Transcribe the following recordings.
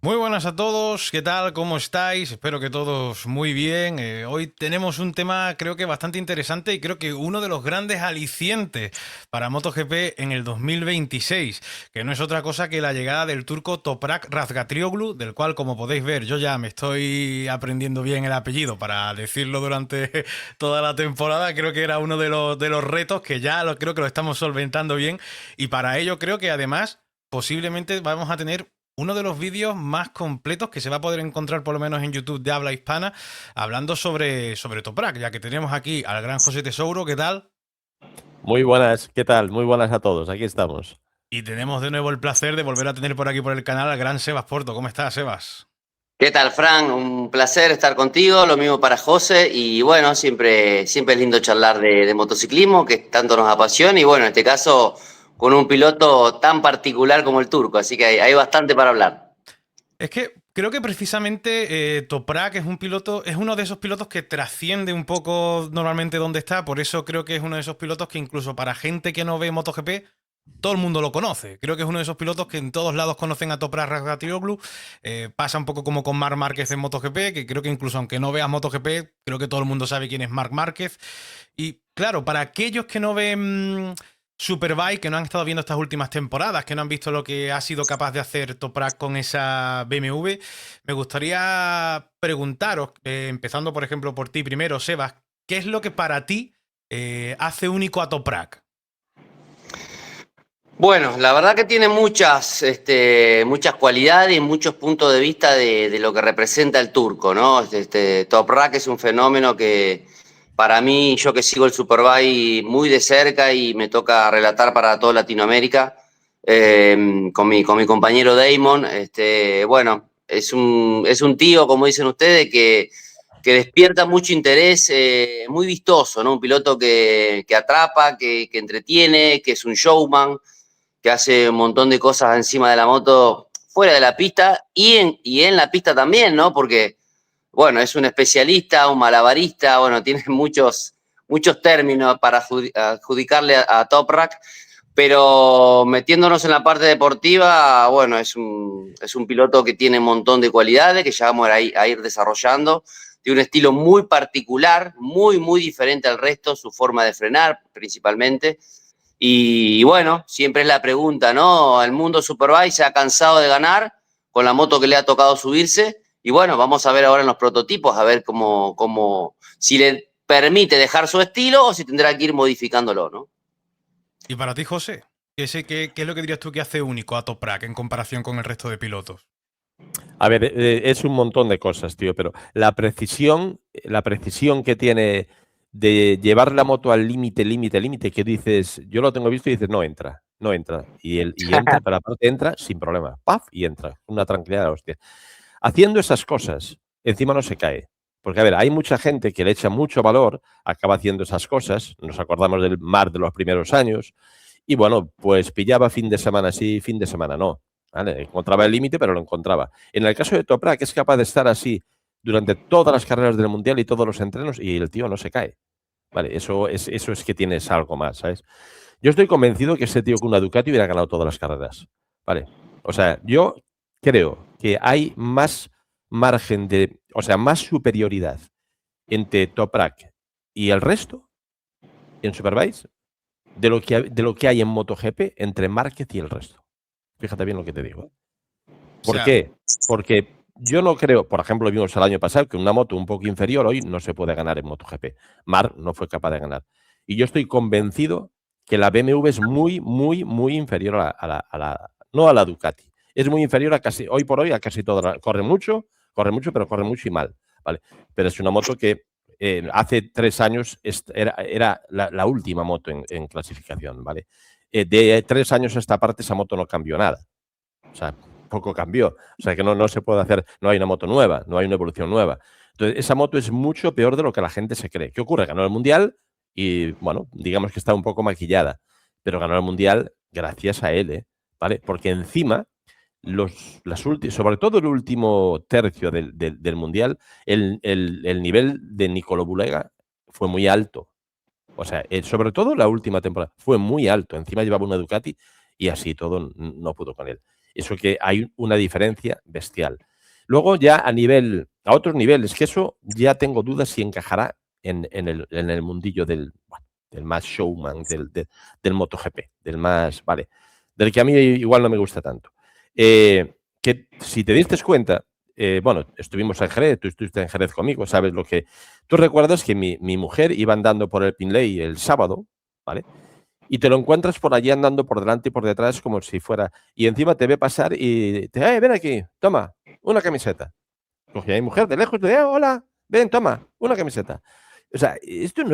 Muy buenas a todos, ¿qué tal? ¿Cómo estáis? Espero que todos muy bien. Hoy tenemos un tema creo que bastante interesante y creo que uno de los grandes alicientes para MotoGP en el 2026, que no es otra cosa que la llegada del turco Toprak Razgatlioglu, del cual, como podéis ver, yo ya me estoy aprendiendo bien el apellido para decirlo durante toda la temporada. Creo que era uno de los retos que ya creo que lo estamos solventando bien, y para ello creo que además posiblemente vamos a tener uno de los vídeos más completos que se va a poder encontrar por lo menos en YouTube de habla hispana, hablando sobre Toprak, ya que tenemos aquí al gran José Tesouro. ¿Qué tal? Muy buenas, ¿qué tal? Muy buenas a todos, aquí estamos. Y tenemos de nuevo el placer de volver a tener por aquí por el canal al gran Sebas Porto. ¿Cómo estás, Sebas? ¿Qué tal, Fran? Un placer estar contigo, lo mismo para José. Y bueno, siempre es lindo charlar de motociclismo, que tanto nos apasiona. Y bueno, en este caso, con un piloto tan particular como el turco. Así que hay bastante para hablar. Es que creo que precisamente Toprak es un piloto, es uno de esos pilotos que trasciende un poco normalmente donde está. Por eso creo que es uno de esos pilotos que incluso para gente que no ve MotoGP, todo el mundo lo conoce. Creo que es uno de esos pilotos que en todos lados conocen a Toprak Razgatlioglu. Pasa un poco como con Marc Márquez en MotoGP, que creo que incluso aunque no veas MotoGP, creo que todo el mundo sabe quién es Marc Márquez. Y claro, para aquellos que no ven Superbike, que no han estado viendo estas últimas temporadas, que no han visto lo que ha sido capaz de hacer Toprak con esa BMW, me gustaría preguntaros, empezando por ejemplo por ti primero, Sebas, ¿qué es lo que para ti hace único a Toprak? Bueno, la verdad que tiene muchas cualidades y muchos puntos de vista de lo que representa el turco, ¿no? Toprak es un fenómeno que para mí, yo que sigo el Superbike muy de cerca y me toca relatar para toda Latinoamérica, con mi compañero Damon, bueno, es un tío, como dicen ustedes, que despierta mucho interés, muy vistoso, ¿no? Un piloto que atrapa, que entretiene, que es un showman, que hace un montón de cosas encima de la moto fuera de la pista y en la pista también, ¿no? Porque, bueno, es un especialista, un malabarista, bueno, tiene muchos términos para adjudicarle a Toprak, pero metiéndonos en la parte deportiva, bueno, es un piloto que tiene un montón de cualidades que ya vamos a ir desarrollando. Tiene un estilo muy particular, muy diferente al resto, su forma de frenar principalmente. Y bueno, siempre es la pregunta, ¿no? El mundo Superbike se ha cansado de ganar con la moto que le ha tocado subirse. Y bueno, vamos a ver ahora en los prototipos, a ver si le permite dejar su estilo o si tendrá que ir modificándolo, ¿no? Y para ti, José, ¿qué es lo que dirías tú que hace único a Toprak en comparación con el resto de pilotos? A ver, es un montón de cosas, tío, pero la precisión que tiene de llevar la moto al límite, límite, límite, que dices, yo lo tengo visto y dices, no entra, no entra. Y entra, pero aparte entra sin problema, ¡paf! Y entra, una tranquilidad de la hostia. Haciendo esas cosas, encima no se cae. Porque, a ver, hay mucha gente que le echa mucho valor, acaba haciendo esas cosas, nos acordamos del Mar de los primeros años, y bueno, pues pillaba fin de semana sí, fin de semana no. ¿Vale? Encontraba el límite, pero lo encontraba. En el caso de Toprak, es capaz de estar así durante todas las carreras del Mundial y todos los entrenos y el tío no se cae. Vale, eso es que tienes algo más, ¿sabes? Yo estoy convencido que ese tío con una Ducati hubiera ganado todas las carreras. Vale. O sea, yo creo que hay más margen de, o sea, más superioridad entre Toprak y el resto en Superbike de lo que hay en MotoGP entre Márquez y el resto. Fíjate bien lo que te digo. O ¿Por sea, qué? Porque yo no creo, por ejemplo, vimos el año pasado que una moto un poco inferior hoy no se puede ganar en MotoGP. Marc no fue capaz de ganar. Y yo estoy convencido que la BMW es muy inferior no a la Ducati. Es muy inferior a casi, hoy por hoy, a casi todo. Corre mucho, pero corre mucho y mal. ¿Vale? Pero es una moto que hace 3 años era la última moto en clasificación. ¿Vale? De 3 años a esta parte, esa moto no cambió nada. O sea, poco cambió. O sea, que no se puede hacer, no hay una moto nueva, no hay una evolución nueva. Entonces, esa moto es mucho peor de lo que la gente se cree. ¿Qué ocurre? Ganó el Mundial y, bueno, digamos que está un poco maquillada, pero ganó el Mundial gracias a él, ¿eh? ¿Vale? Porque encima, sobre todo el último tercio del Mundial, el nivel de Nicolo Bulega fue muy alto. O sea, sobre todo la última temporada fue muy alto. Encima llevaba una Ducati y así todo no pudo con él. Eso que hay una diferencia bestial. Luego ya a otros niveles, que eso ya tengo dudas si encajará en el mundillo del más showman, del MotoGP, vale, del que a mí igual no me gusta tanto. Que si te diste cuenta, bueno, estuvimos en Jerez, tú estuviste en Jerez conmigo, sabes lo que... Tú recuerdas que mi mujer iba andando por el Pinley el sábado, ¿vale? Y te lo encuentras por allí andando por delante y por detrás como si fuera... Y encima te ve pasar y te ven aquí, toma, una camiseta. Cogía a mi mujer de lejos, hola, ven, toma, una camiseta. O sea, esto no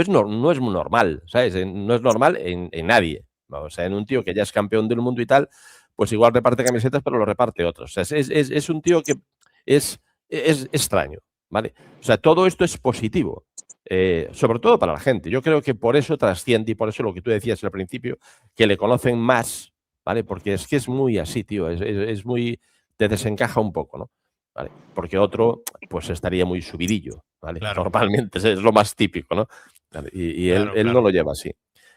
es muy normal, ¿sabes? No es normal en nadie. O sea, en un tío que ya es campeón del mundo y tal, pues igual reparte camisetas, pero lo reparte otros. O sea, es un tío que es extraño, ¿vale? O sea, todo esto es positivo, sobre todo para la gente. Yo creo que por eso trasciende y por eso lo que tú decías al principio, que le conocen más, ¿vale? Porque es que es muy así, tío, es muy... te desencaja un poco, ¿no? ¿Vale? Porque otro, pues estaría muy subidillo, ¿vale? Claro. Normalmente es lo más típico, ¿no? ¿Vale? Y Claro, él no lo lleva así.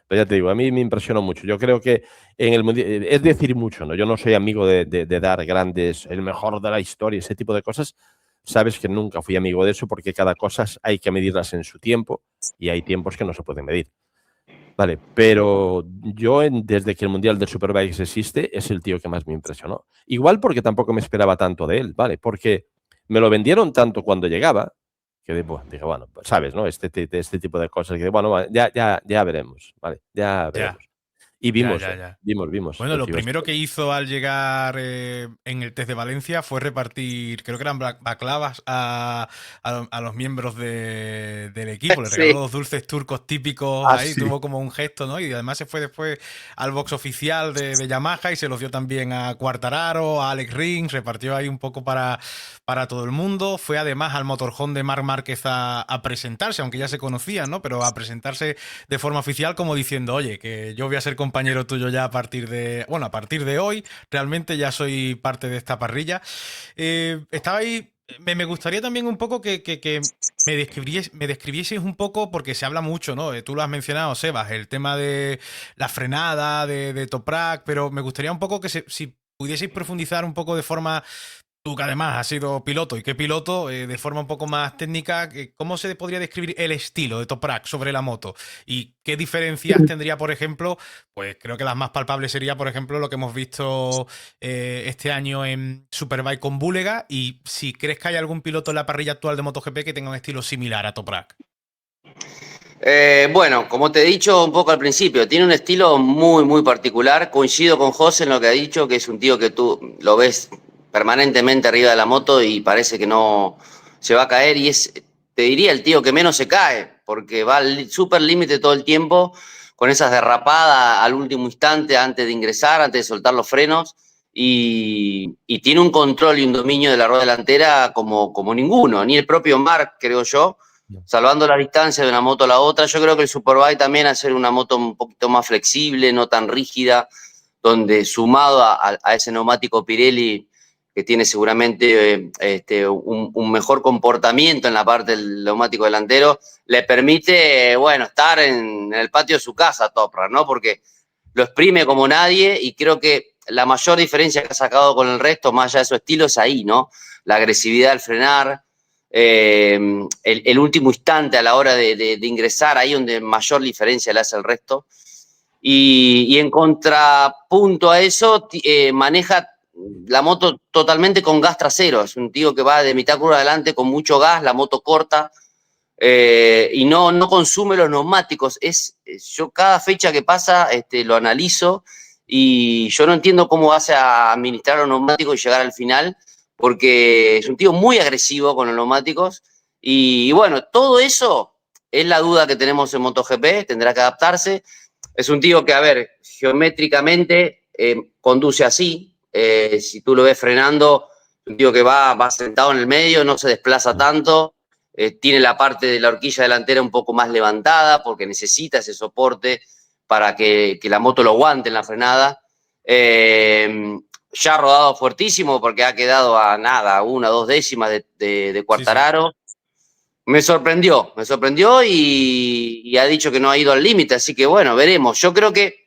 Pero ya te digo, a mí me impresionó mucho. Yo creo que en el mundial, es decir mucho, ¿no? Yo no soy amigo de dar grandes, el mejor de la historia, ese tipo de cosas. Sabes que nunca fui amigo de eso porque cada cosa hay que medirlas en su tiempo y hay tiempos que no se pueden medir. Vale, pero yo desde que el Mundial de Superbikes existe es el tío que más me impresionó. Igual porque tampoco me esperaba tanto de él, ¿vale? Porque me lo vendieron tanto cuando llegaba que dije, bueno, pues, sabes, ¿no? Este tipo de cosas que, bueno, ya veremos, ¿vale? Ya Ya, veremos. Y ya, vimos, ya, ya. vimos Bueno, lo lo que iba a ser. primero que hizo al llegar en el test de Valencia fue repartir, creo que eran baklavas a los miembros del equipo. Le regaló Sí, los dulces turcos típicos ahí, Así. tuvo como un gesto, ¿no? Y además se fue después al box oficial de Yamaha y se los dio también a Quartararo, a Alex Rins, repartió ahí un poco para todo el mundo. Fue además al motorhome de Marc Márquez a presentarse, aunque ya se conocían, ¿no? Pero a presentarse de forma oficial como diciendo, oye, que yo voy a ser compañero tuyo ya a partir de hoy, realmente ya soy parte de esta parrilla. Estaba ahí, me gustaría también un poco que me describieses un poco, porque se habla mucho, ¿no? Tú lo has mencionado, Sebas, el tema de la frenada de Toprak, pero me gustaría un poco que si pudieseis profundizar un poco de forma... Tú que además has sido piloto y qué piloto, de forma un poco más técnica, ¿cómo se podría describir el estilo de Toprak sobre la moto? ¿Y qué diferencias tendría, por ejemplo? Pues creo que las más palpables sería, por ejemplo, lo que hemos visto este año en Superbike con Búlega, y si crees que hay algún piloto en la parrilla actual de MotoGP que tenga un estilo similar a Toprak. Bueno, como te he dicho un poco al principio, tiene un estilo muy, muy particular. Coincido con José en lo que ha dicho, que es un tío que tú lo ves permanentemente arriba de la moto y parece que no se va a caer. Y es, te diría, el tío que menos se cae, porque va al súper límite todo el tiempo, con esas derrapadas al último instante, antes de ingresar, antes de soltar los frenos. Y tiene un control y un dominio de la rueda delantera como ninguno, ni el propio Marc, creo yo, salvando la distancia de una moto a la otra. Yo creo que el Superbike también hacer una moto un poquito más flexible, no tan rígida, donde sumado a ese neumático Pirelli que tiene seguramente un mejor comportamiento en la parte del neumático delantero, le permite, bueno, estar en el patio de su casa, Toprak, ¿no? Porque lo exprime como nadie y creo que la mayor diferencia que ha sacado con el resto, más allá de su estilo, es ahí, ¿no? La agresividad al frenar, el último instante a la hora de ingresar, ahí donde mayor diferencia le hace el resto. Y en contrapunto a eso, maneja la moto totalmente con gas trasero. Es un tío que va de mitad curva adelante con mucho gas, la moto corta, y no consume los neumáticos. Yo cada fecha que pasa lo analizo y yo no entiendo cómo hace a administrar los neumáticos y llegar al final, porque es un tío muy agresivo con los neumáticos. Y bueno, todo eso es la duda que tenemos en MotoGP, tendrá que adaptarse. Es un tío que, a ver, geométricamente conduce así. Si tú lo ves frenando, es un tío que va sentado en el medio, no se desplaza tanto. Tiene la parte de la horquilla delantera un poco más levantada porque necesita ese soporte para que la moto lo aguante en la frenada. Ya ha rodado fuertísimo porque ha quedado a nada, 1 o 2 décimas de Quartararo. Sí, sí. Me sorprendió y ha dicho que no ha ido al límite, así que bueno, veremos. Yo creo que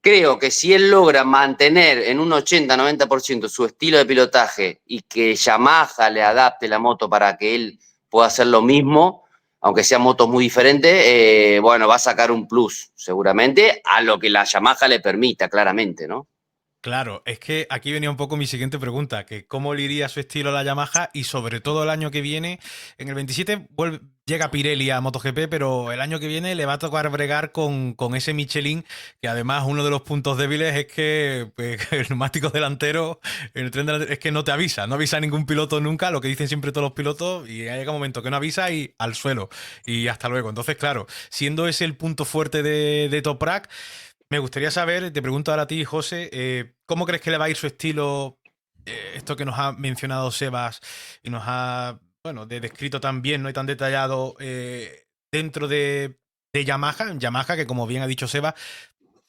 creo que si él logra mantener en un 80-90% su estilo de pilotaje y que Yamaha le adapte la moto para que él pueda hacer lo mismo, aunque sean motos muy diferentes, bueno, va a sacar un plus, seguramente, a lo que la Yamaha le permita, claramente, ¿no? Claro, es que aquí venía un poco mi siguiente pregunta, que cómo le iría su estilo a la Yamaha y sobre todo el año que viene, en el 27 llega Pirelli a MotoGP, pero el año que viene le va a tocar bregar con ese Michelin, que además uno de los puntos débiles es que pues, el neumático delantero, el tren delantero, es que no te avisa, no avisa a ningún piloto nunca, lo que dicen siempre todos los pilotos, y llega un momento que no avisa y al suelo, y hasta luego. Entonces, claro, siendo ese el punto fuerte de Toprak, me gustaría saber, te pregunto ahora a ti, José, ¿cómo crees que le va a ir su estilo? Esto que nos ha mencionado Sebas y nos ha, bueno, descrito tan bien, no y tan detallado dentro de Yamaha. Yamaha, que como bien ha dicho Sebas,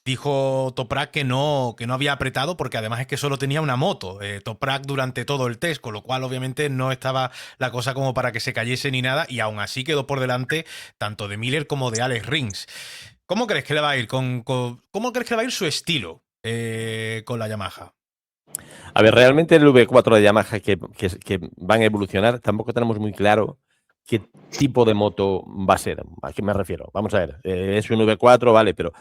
dijo Toprak que no había apretado porque además es que solo tenía una moto. Toprak durante todo el test, con lo cual obviamente no estaba la cosa como para que se cayese ni nada y aún así quedó por delante tanto de Miller como de Alex Rins. ¿Cómo crees que le va a ir cómo crees que le va a ir su estilo con la Yamaha? A ver, realmente el V4 de Yamaha que van a evolucionar, tampoco tenemos muy claro qué tipo de moto va a ser. ¿A qué me refiero? Vamos a ver, es un V4, vale, pero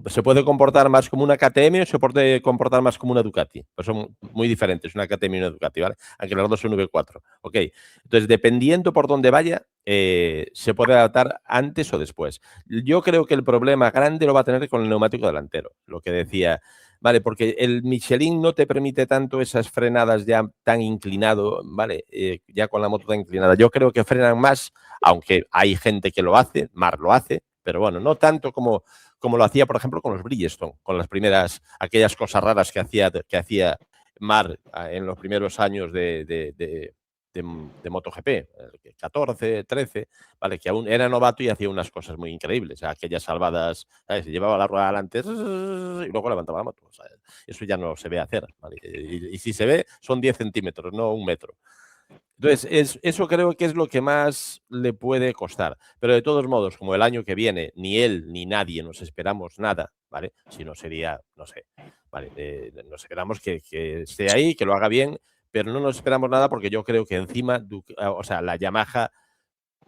¿se puede comportar más como una KTM o se puede comportar más como una Ducati? Pues son muy diferentes, una KTM y una Ducati, ¿vale? Aunque las dos son V4, ¿ok? Entonces, dependiendo por dónde vaya, se puede adaptar antes o después. Yo creo que el problema grande lo va a tener con el neumático delantero, lo que decía. Vale, porque el Michelin no te permite tanto esas frenadas ya tan inclinado, ¿vale? Ya con la moto tan inclinada. Yo creo que frenan más, aunque hay gente que lo hace, Marc lo hace, pero bueno, no tanto como lo hacía, por ejemplo, con los Bridgestone, con las primeras, aquellas cosas raras que hacía Marc en los primeros años de MotoGP, 14, 13, ¿vale? Que aún era novato y hacía unas cosas muy increíbles. Aquellas salvadas, ¿sabes? Se llevaba la rueda adelante y luego levantaba la moto. O sea, eso ya no se ve hacer, ¿vale? Y si se ve, son 10 centímetros, no un metro. Entonces, eso creo que es lo que más le puede costar. Pero de todos modos, como el año que viene, ni él ni nadie nos esperamos nada, ¿vale? Si no sería, no sé, ¿vale? Nos esperamos que esté ahí, que lo haga bien, pero no nos esperamos nada porque yo creo que encima, o sea, la Yamaha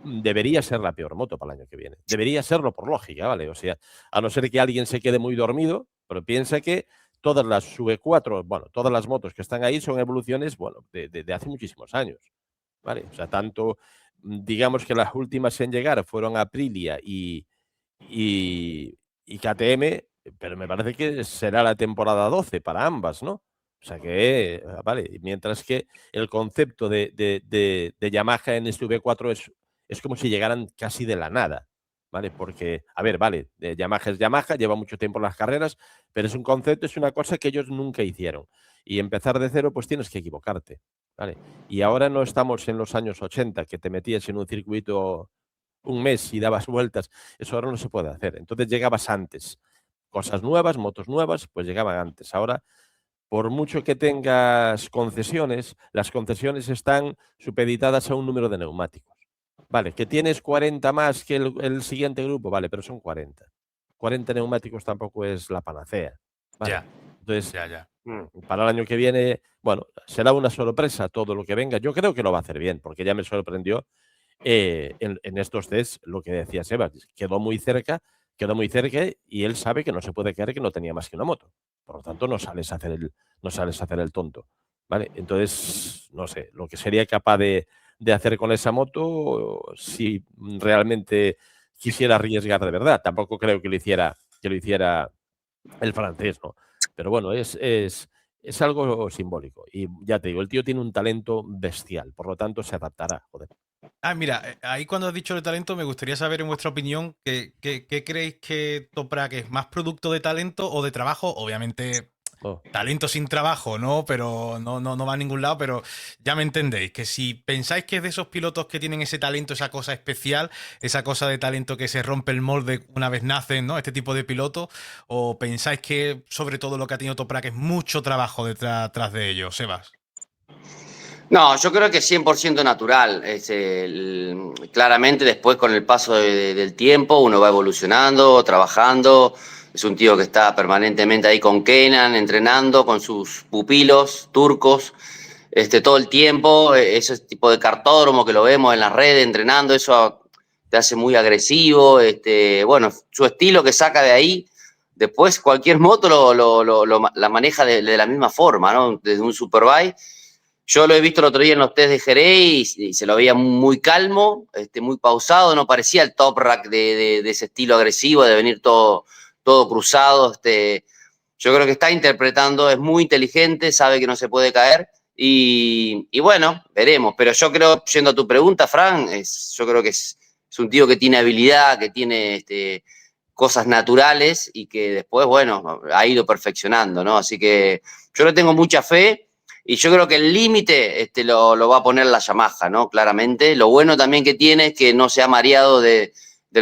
debería ser la peor moto para el año que viene. Debería serlo por lógica, ¿vale? O sea, a no ser que alguien se quede muy dormido, pero piensa que todas las V4, bueno, todas las motos que están ahí son evoluciones, bueno, de hace muchísimos años, ¿vale? O sea, tanto, digamos que las últimas en llegar fueron Aprilia y KTM, pero me parece que será la temporada 12 para ambas, ¿no? O sea que, vale, mientras que el concepto de Yamaha en este V4 es como si llegaran casi de la nada, ¿vale? Porque, a ver, vale, Yamaha es Yamaha, lleva mucho tiempo en las carreras, pero es un concepto, es una cosa que ellos nunca hicieron. Y empezar de cero, pues tienes que equivocarte, ¿vale? Y ahora no estamos en los años 80, que te metías en un circuito un mes y dabas vueltas. Eso ahora no se puede hacer. Entonces llegabas antes. Cosas nuevas, motos nuevas, pues llegaban antes. Ahora, por mucho que tengas concesiones, las concesiones están supeditadas a un número de neumáticos. Vale, que tienes 40 más que el siguiente grupo, vale, pero son 40. 40 neumáticos tampoco es la panacea. Vale. Ya. Entonces, Ya. para el año que viene, bueno, será una sorpresa todo lo que venga. Yo creo que lo va a hacer bien, porque ya me sorprendió en estos test, lo que decía Sebas, quedó muy cerca y él sabe que no se puede quedar que no tenía más que una moto. Por lo tanto, no sales a hacer el tonto. ¿Vale? Entonces, no sé, lo que sería capaz de hacer con esa moto, si realmente quisiera arriesgar de verdad. Tampoco creo que lo hiciera el francés, ¿no? Pero bueno, es algo simbólico. Y ya te digo, el tío tiene un talento bestial, por lo tanto se adaptará, joder. Mira, ahí cuando has dicho de talento, me gustaría saber en vuestra opinión qué creéis que Toprak es más producto de talento o de trabajo. Obviamente, Oh. talento sin trabajo, ¿no? Pero no va a ningún lado, pero ya me entendéis, que si pensáis que es de esos pilotos que tienen ese talento, esa cosa especial, esa cosa de talento que se rompe el molde una vez nacen, ¿no? Este tipo de pilotos, o pensáis que sobre todo lo que ha tenido Toprak es mucho trabajo detrás de ello, Sebas. No, yo creo que es 100% natural. Claramente después con el paso del tiempo uno va evolucionando, trabajando, Es un tío que está permanentemente ahí con Kenan, entrenando con sus pupilos turcos, todo el tiempo. Ese tipo de cartódromo que lo vemos en las redes entrenando, eso te hace muy agresivo. Bueno, su estilo que saca de ahí. Después cualquier moto la maneja de la misma forma, ¿no? Desde un Superbike. Yo lo he visto el otro día en los test de Jerez y se lo veía muy calmo, muy pausado, no parecía el top rack de ese estilo agresivo, de venir todo cruzado. Yo creo que está interpretando, es muy inteligente, sabe que no se puede caer y bueno, veremos. Pero yo creo, yendo a tu pregunta, Fran, yo creo que es un tío que tiene habilidad, que tiene cosas naturales y que después, bueno, ha ido perfeccionando, ¿no? Así que yo le tengo mucha fe. Y yo creo que el límite lo va a poner la Yamaha, ¿no? Claramente. Lo bueno también que tiene es que no se ha mareado del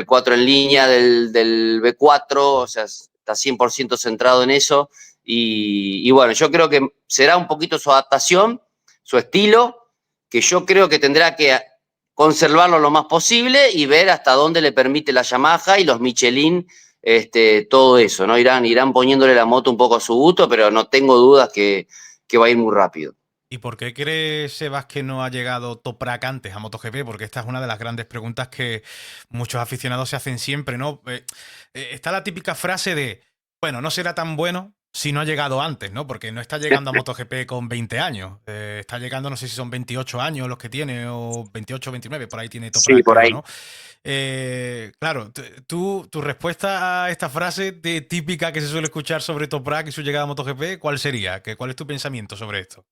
4 en línea, del B4, o sea, está 100% centrado en eso. Y bueno, yo creo que será un poquito su adaptación, su estilo, que yo creo que tendrá que conservarlo lo más posible y ver hasta dónde le permite la Yamaha y los Michelin, todo eso, ¿no? Irán poniéndole la moto un poco a su gusto, pero no tengo dudas que va a ir muy rápido. ¿Y por qué crees, Sebas, que no ha llegado Toprak antes a MotoGP? Porque esta es una de las grandes preguntas que muchos aficionados se hacen siempre, ¿no? Está la típica frase de, bueno, no será tan bueno si no ha llegado antes, ¿no? Porque no está llegando a MotoGP con 20 años. Está llegando, no sé si son 28 años los que tiene, o 28 o 29, por ahí tiene Sí, Toprak, por creo, ahí. ¿no? Claro, tu respuesta a esta frase típica que se suele escuchar sobre Toprak y su llegada a MotoGP, ¿cuál sería? ¿Cuál es tu pensamiento sobre esto?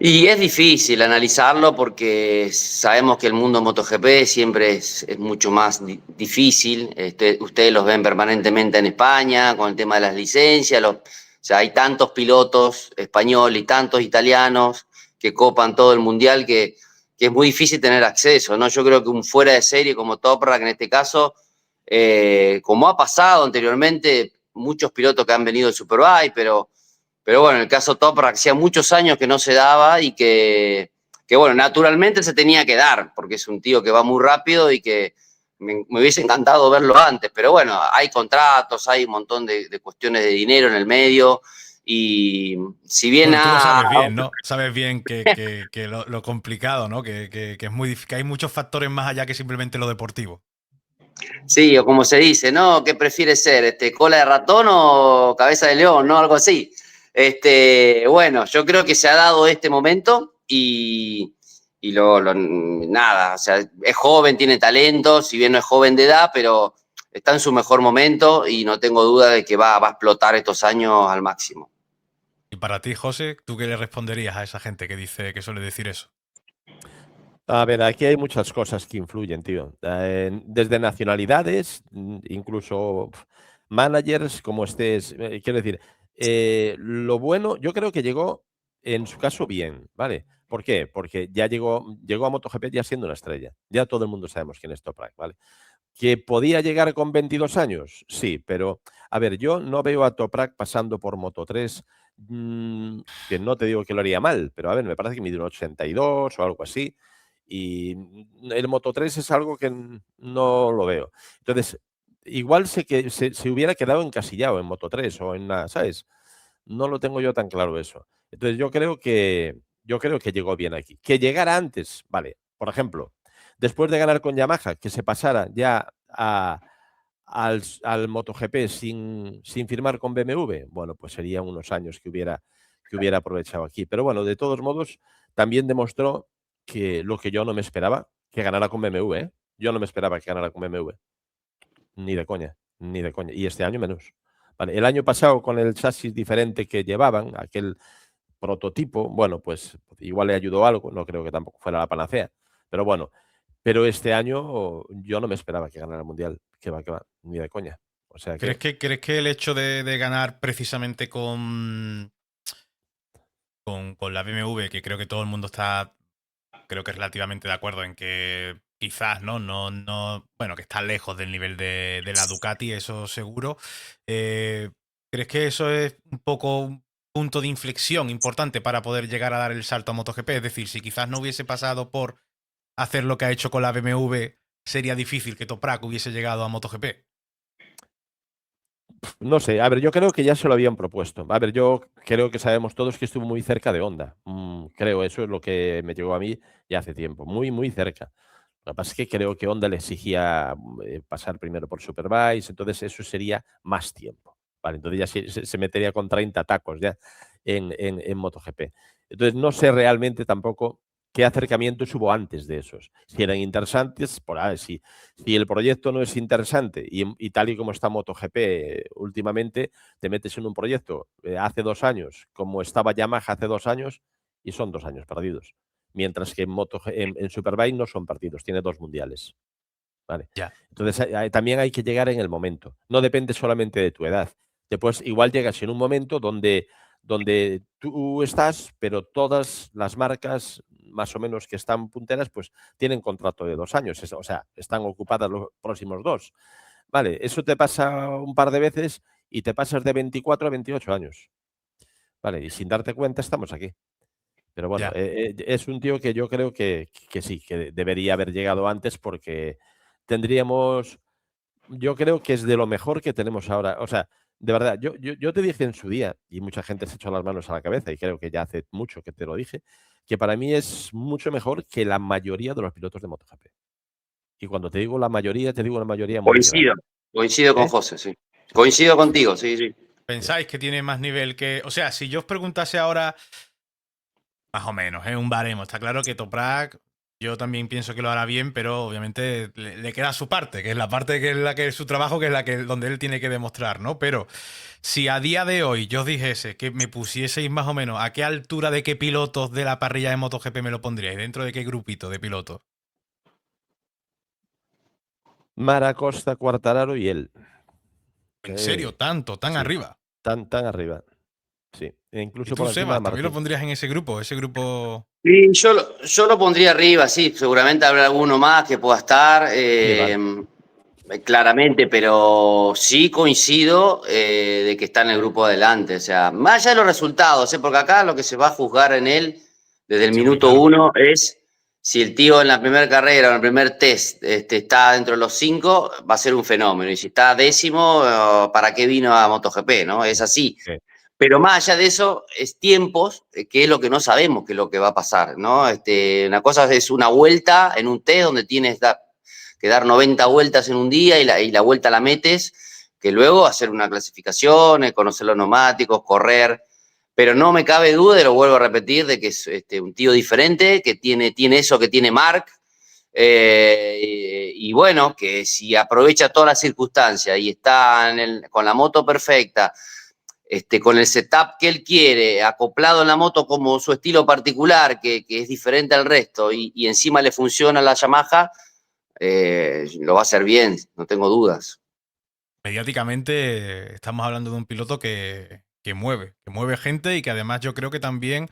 Y es difícil analizarlo porque sabemos que el mundo MotoGP siempre es mucho más difícil. Ustedes los ven permanentemente en España con el tema de las licencias. O sea, hay tantos pilotos españoles y tantos italianos que copan todo el mundial que es muy difícil tener acceso, ¿no? Yo creo que un fuera de serie como Toprak en este caso, como ha pasado anteriormente, muchos pilotos que han venido del Superbike, pero bueno, en el caso Toprak hacía muchos años que no se daba y bueno, naturalmente se tenía que dar, porque es un tío que va muy rápido y que me hubiese encantado verlo antes, pero bueno, hay contratos, hay un montón de cuestiones de dinero en el medio y si bien Bueno, tú lo sabes bien, ¿no? Sabes bien que lo complicado, ¿no? Que es que hay muchos factores más allá que simplemente lo deportivo. Sí, o como se dice, ¿no? ¿Qué prefieres ser? ¿Cola de ratón o cabeza de león? ¿No? Algo así. Bueno, yo creo que se ha dado este momento y nada, o sea, es joven, tiene talento, si bien no es joven de edad, pero está en su mejor momento y no tengo duda de que va a explotar estos años al máximo. Y para ti, José, ¿tú qué le responderías a esa gente que dice, que suele decir eso? A ver, aquí hay muchas cosas que influyen, tío. Desde nacionalidades, incluso managers, como estés. Quiero decir, lo bueno, yo creo que llegó en su caso bien, ¿vale? ¿Por qué? Porque ya llegó a MotoGP ya siendo una estrella. Ya todo el mundo sabemos quién es Toprak, ¿vale? ¿Que podía llegar con 22 años? Sí, pero a ver, yo no veo a Toprak pasando por Moto3, que no te digo que lo haría mal, pero a ver, me parece que mide un 82 o algo así, y el Moto3 es algo que no lo veo. Entonces, igual sé que se hubiera quedado encasillado en Moto3 o en nada, ¿sabes? No lo tengo yo tan claro eso. Entonces, yo creo que llegó bien aquí. Que llegara antes, vale. Por ejemplo, después de ganar con Yamaha, que se pasara ya al MotoGP sin firmar con BMW, bueno, pues sería unos años que hubiera aprovechado aquí. Pero bueno, de todos modos, también demostró que lo que yo no me esperaba, que ganara con BMW, ¿eh? Yo no me esperaba que ganara con BMW. Ni de coña, ni de coña. Y este año menos. Vale, el año pasado, con el chasis diferente que llevaban, aquel prototipo, bueno, pues igual le ayudó algo, no creo que tampoco fuera la panacea, pero bueno, pero este año yo no me esperaba que ganara el Mundial, que va, ni de coña. O sea que ¿Crees que el hecho de ganar precisamente con la BMW, que creo que todo el mundo está, creo que relativamente de acuerdo en que quizás, ¿no? Bueno, que está lejos del nivel de la Ducati, eso seguro. Eh, ¿Crees que eso es un poco un punto de inflexión importante para poder llegar a dar el salto a MotoGP? Es decir, si quizás no hubiese pasado por hacer lo que ha hecho con la BMW, sería difícil que Toprak hubiese llegado a MotoGP. No sé, a ver, yo creo que ya se lo habían propuesto. A ver, yo creo que sabemos todos que estuvo muy cerca de Honda. Creo, eso es lo que me llegó a mí ya hace tiempo, muy, muy cerca. Lo que pasa es que creo que Honda le exigía pasar primero por Superbike, entonces eso sería más tiempo. Vale, entonces ya se metería con 30 tacos ya en MotoGP. Entonces no sé realmente tampoco qué acercamientos hubo antes de esos. Si eran interesantes, por ahí, si el proyecto no es interesante y tal y como está MotoGP últimamente, te metes en un proyecto hace 2 años, como estaba Yamaha hace 2 años, y son 2 años perdidos. Mientras que en Superbike no son partidos, tiene 2 mundiales. ¿Vale? Ya. Entonces también hay que llegar en el momento. No depende solamente de tu edad. Después igual llegas en un momento donde tú estás, pero todas las marcas más o menos que están punteras, pues tienen contrato de 2 años. O sea, están ocupadas los próximos 2. Vale, eso te pasa un par de veces y te pasas de 24 a 28 años. Vale, y sin darte cuenta estamos aquí. Pero bueno, Ya. es un tío que yo creo que sí, que debería haber llegado antes porque tendríamos, yo creo que es de lo mejor que tenemos ahora. O sea, de verdad, yo te dije en su día, y mucha gente se echó las manos a la cabeza, y creo que ya hace mucho que te lo dije, que para mí es mucho mejor que la mayoría de los pilotos de MotoGP. Y cuando te digo la mayoría, te digo una mayoría muy grande. Coincido con ¿Eh? José, sí. Coincido Sí. contigo, sí, sí. ¿Pensáis que tiene más nivel que...? O sea, si yo os preguntase ahora, más o menos, un baremo. Está claro que Toprak, yo también pienso que lo hará bien, pero obviamente le queda su parte, que es la parte que es la que es su trabajo, que es la que donde él tiene que demostrar, ¿no? Pero si a día de hoy yo os dijese que me pusieseis más o menos a qué altura de qué pilotos de la parrilla de MotoGP me lo pondríais, dentro de qué grupito de pilotos. Mara Costa, Quartararo y él. ¿En serio? ¿Tanto? ¿Tan Sí, arriba? tan arriba. Sí, e ¿Y incluso tú, por encima de Sebas, también lo Martín. pondrías en ese grupo? Ese grupo... Sí, yo lo pondría arriba, sí, seguramente habrá alguno más que pueda estar, Sí, vale. claramente, pero sí coincido de que está en el grupo adelante, o sea, más allá de los resultados, porque acá lo que se va a juzgar en él desde el Sí, hombre, minuto claro. uno es si el tío en la primera carrera o en el primer test está dentro de los 5, va a ser un fenómeno, y si está décimo, ¿para qué vino a MotoGP, no? Es así. Sí. Pero más allá de eso, es tiempos, que es lo que no sabemos que es lo que va a pasar, ¿no? Una cosa es una vuelta en un test donde tienes que dar 90 vueltas en un día y la vuelta la metes, que luego hacer una clasificación, conocer los neumáticos, correr. Pero no me cabe duda, y lo vuelvo a repetir, de que es un tío diferente, que tiene eso que tiene Marc, y bueno, que si aprovecha todas las circunstancias y está con la moto perfecta, con el setup que él quiere, acoplado en la moto como su estilo particular, que es diferente al resto, y encima le funciona la Yamaha, lo va a hacer bien, no tengo dudas. Mediáticamente estamos hablando de un piloto que mueve gente y que además yo creo que también,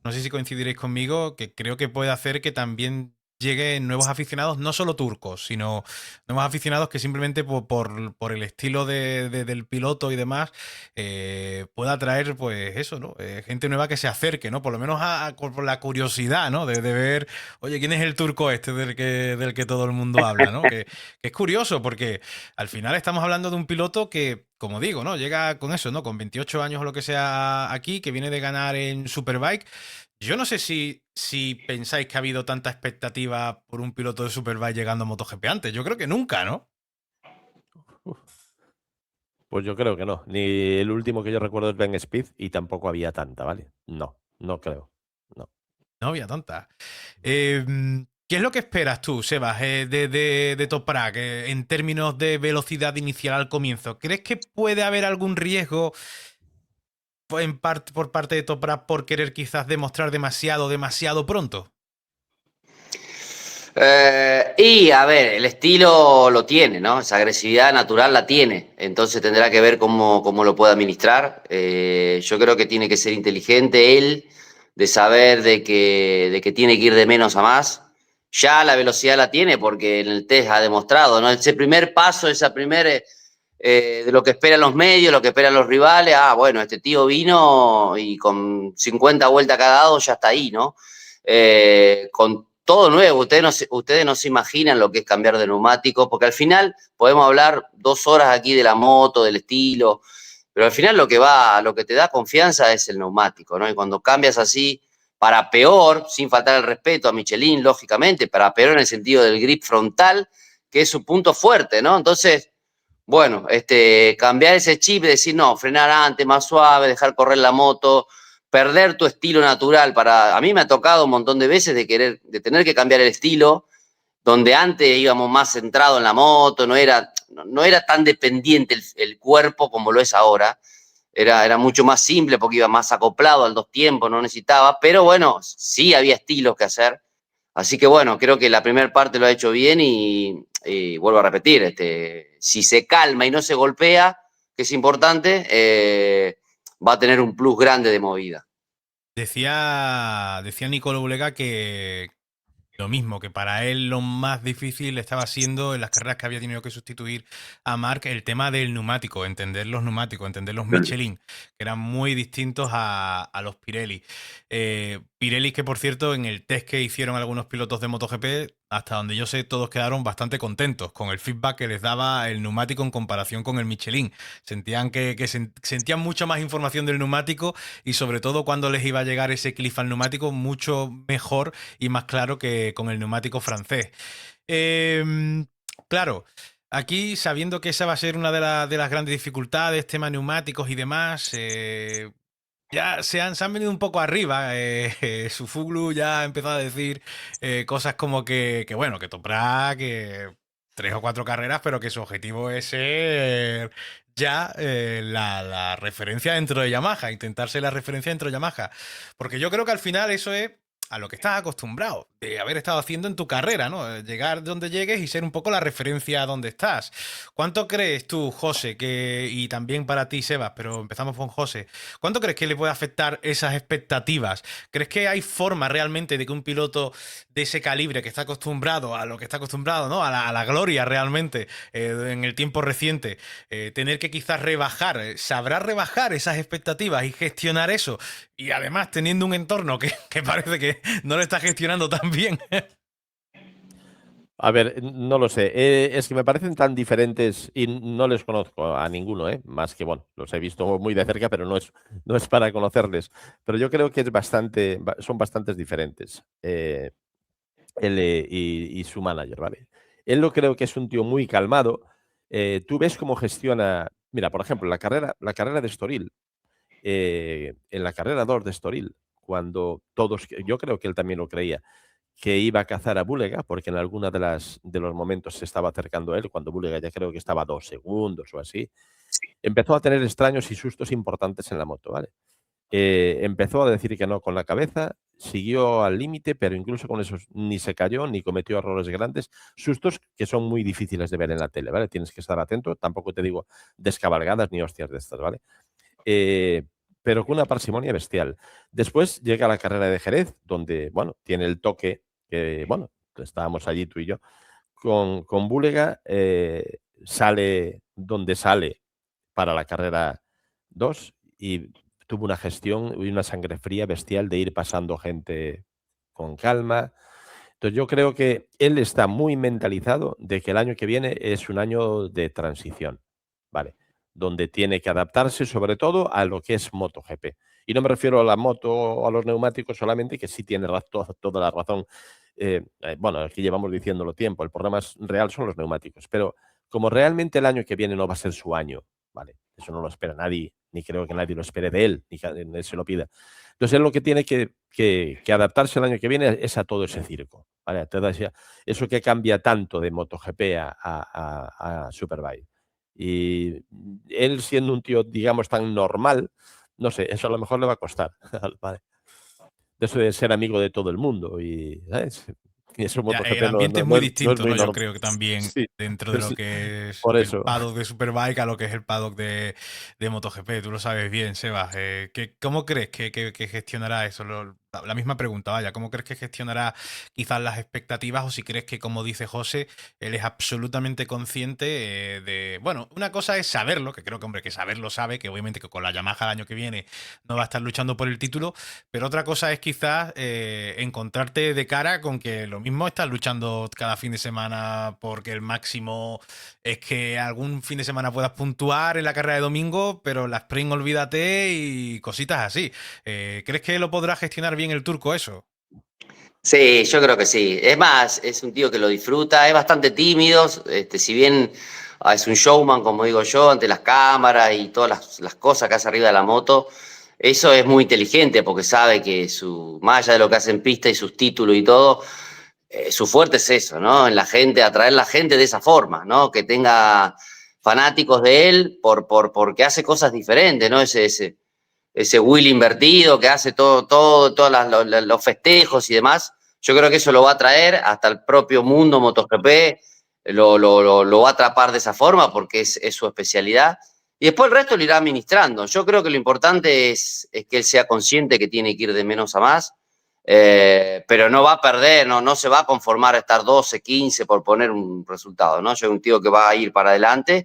no sé si coincidiréis conmigo, que creo que puede hacer que también lleguen nuevos aficionados, no solo turcos, sino nuevos aficionados que simplemente por el estilo del piloto y demás pueda atraer, pues eso, ¿no? Gente nueva que se acerque, ¿no? Por lo menos por la curiosidad, ¿no? De ver, oye, ¿quién es el turco este del que todo el mundo habla, ¿no? Que es curioso porque al final estamos hablando de un piloto que, como digo, ¿no? Llega con eso, ¿no? Con 28 años o lo que sea aquí, que viene de ganar en Superbike. Yo no sé si pensáis que ha habido tanta expectativa por un piloto de Superbike llegando a MotoGP antes. Yo creo que nunca, ¿no? Pues yo creo que no. Ni el último que yo recuerdo es Ben Speed y tampoco había tanta, ¿vale? No, no creo. No. No había tanta. ¿Qué es lo que esperas tú, Sebas, de Toprak en términos de velocidad inicial al comienzo? ¿Crees que puede haber algún riesgo por parte de Toprak por querer quizás demostrar demasiado pronto? Y a ver, el estilo lo tiene, ¿no? Esa agresividad natural la tiene, entonces tendrá que ver cómo lo puede administrar. Yo creo que tiene que ser inteligente él, de saber de que tiene que ir de menos a más. Ya la velocidad la tiene porque en el test ha demostrado, ¿no? Ese primer paso, de lo que esperan los medios, lo que esperan los rivales. Bueno, este tío vino y con 50 vueltas cada lado ya está ahí, ¿no? Con todo nuevo. Ustedes no se imaginan lo que es cambiar de neumático, porque al final podemos hablar 2 horas aquí de la moto, del estilo, pero al final lo que te da confianza es el neumático, ¿no? Y cuando cambias así, para peor, sin faltar el respeto a Michelin, lógicamente, para peor en el sentido del grip frontal, que es su punto fuerte, ¿no? Entonces, bueno, cambiar ese chip, decir, no, frenar antes, más suave, dejar correr la moto, perder tu estilo natural. A mí me ha tocado un montón de veces de tener que cambiar el estilo, donde antes íbamos más centrado en la moto, no era tan dependiente el cuerpo como lo es ahora. Era mucho más simple porque iba más acoplado al 2 tiempos, no necesitaba, pero bueno, sí había estilos que hacer. Así que bueno, creo que la primera parte lo ha hecho bien y vuelvo a repetir, si se calma y no se golpea, que es importante, va a tener un plus grande de movida. Decía Nicolo Bulega que lo mismo, que para él lo más difícil estaba siendo en las carreras que había tenido que sustituir a Marc el tema del neumático, entender los neumáticos, entender los Michelin, que eran muy distintos a los Pirelli. Pirelli que, por cierto, en el test que hicieron algunos pilotos de MotoGP, hasta donde yo sé, todos quedaron bastante contentos con el feedback que les daba el neumático en comparación con el Michelin. Sentían sentían mucha más información del neumático y sobre todo cuando les iba a llegar ese cliff al neumático mucho mejor y más claro que con el neumático francés. Claro, aquí sabiendo que esa va a ser una de las grandes dificultades, tema neumáticos y demás, ya se han venido un poco arriba. Sufuglu ya ha empezado a decir cosas como bueno, que Toprak, que 3 o 4 carreras, pero que su objetivo es ser ya la referencia dentro de Yamaha, intentar ser la referencia dentro de Yamaha. Porque yo creo que al final eso es a lo que estás acostumbrado de haber estado haciendo en tu carrera, ¿no? Llegar donde llegues y ser un poco la referencia a donde estás. ¿Cuánto crees tú, José, y también para ti, Sebas, pero empezamos con José, ¿cuánto crees que le puede afectar esas expectativas? ¿Crees que hay forma realmente de que un piloto de ese calibre que está acostumbrado a lo que está acostumbrado, ¿no? A la gloria realmente en el tiempo reciente, tener que quizás rebajar, sabrá rebajar esas expectativas y gestionar eso? Y además teniendo un entorno que parece que no lo está gestionando tan bien. A ver, no lo sé. Es que me parecen tan diferentes y no les conozco a ninguno, ¿eh? Más que, bueno, los he visto muy de cerca, pero no es para conocerles. Pero yo creo que son bastantes diferentes. Él y su manager, ¿vale? Él lo creo que es un tío muy calmado. Tú ves cómo gestiona. Mira, por ejemplo, la carrera de Estoril. En la carrera 2 de Estoril, cuando yo creo que él también lo creía, que iba a cazar a Bulega, porque en alguna de los momentos se estaba acercando a él, cuando Bulega ya creo que estaba a 2 segundos o así, empezó a tener extraños y sustos importantes en la moto, ¿vale? Empezó a decir que no con la cabeza, siguió al límite, pero incluso con eso ni se cayó ni cometió errores grandes, sustos que son muy difíciles de ver en la tele, ¿vale? Tienes que estar atento, tampoco te digo descabalgadas ni hostias de estas, ¿vale? Pero con una parsimonia bestial. Después llega la carrera de Jerez, donde, bueno, tiene el toque que, bueno, estábamos allí tú y yo, con Búlega, sale donde sale para la carrera 2 y tuvo una gestión y una sangre fría bestial de ir pasando gente con calma. Entonces yo creo que él está muy mentalizado de que el año que viene es un año de transición, ¿vale? Donde tiene que adaptarse sobre todo a lo que es MotoGP. Y no me refiero a la moto o a los neumáticos solamente, que sí tiene toda la razón. Bueno, aquí llevamos diciéndolo tiempo, el problema real son los neumáticos, pero como realmente el año que viene no va a ser su año, ¿vale? Eso no lo espera nadie, ni creo que nadie lo espere de él, ni que él se lo pida. Entonces él lo que tiene que adaptarse el año que viene es a todo ese circo, ¿vale? A todo eso que cambia tanto de MotoGP a Superbike. Y él siendo un tío, digamos, tan normal, no sé, eso a lo mejor le va a costar, ¿vale? De eso de ser amigo de todo el mundo y, ¿sabes? Y eso en Ya, el MotoGP ambiente es no muy es distinto, muy ¿no? Yo normal. creo que también Sí, dentro de lo que es por el eso. paddock de Superbike a lo que es el paddock de MotoGP. Tú lo sabes bien, Sebas. ¿Cómo crees que gestionará eso? la misma pregunta, vaya, ¿cómo crees que gestionará quizás las expectativas o si crees que, como dice José, él es absolutamente consciente de... Bueno, una cosa es saberlo, que creo que, hombre, que saberlo sabe, que obviamente que con la Yamaha el año que viene no va a estar luchando por el título, pero otra cosa es quizás encontrarte de cara con que lo mismo estás luchando cada fin de semana porque el máximo es que algún fin de semana puedas puntuar en la carrera de domingo, pero la sprint olvídate y cositas así. ¿Crees que lo podrá gestionar bien el turco eso? Sí, yo creo que sí. Es más, es un tío que lo disfruta, es bastante tímido, si bien es un showman, como digo yo, ante las cámaras y todas las cosas que hace arriba de la moto, eso es muy inteligente porque sabe que más allá de lo que hace en pista y sus títulos y todo, su fuerte es eso, ¿no? En la gente, atraer la gente de esa forma, ¿no? Que tenga fanáticos de él porque hace cosas diferentes, ¿no? Ese Will invertido que hace todos los festejos y demás. Yo creo que eso lo va a traer hasta el propio mundo MotoGP, lo va a atrapar de esa forma porque es su especialidad. Y después el resto lo irá administrando. Yo creo que lo importante es que él sea consciente que tiene que ir de menos a más, pero no va a perder, no se va a conformar a estar 12, 15 por poner un resultado, ¿no? Yo soy un tío que va a ir para adelante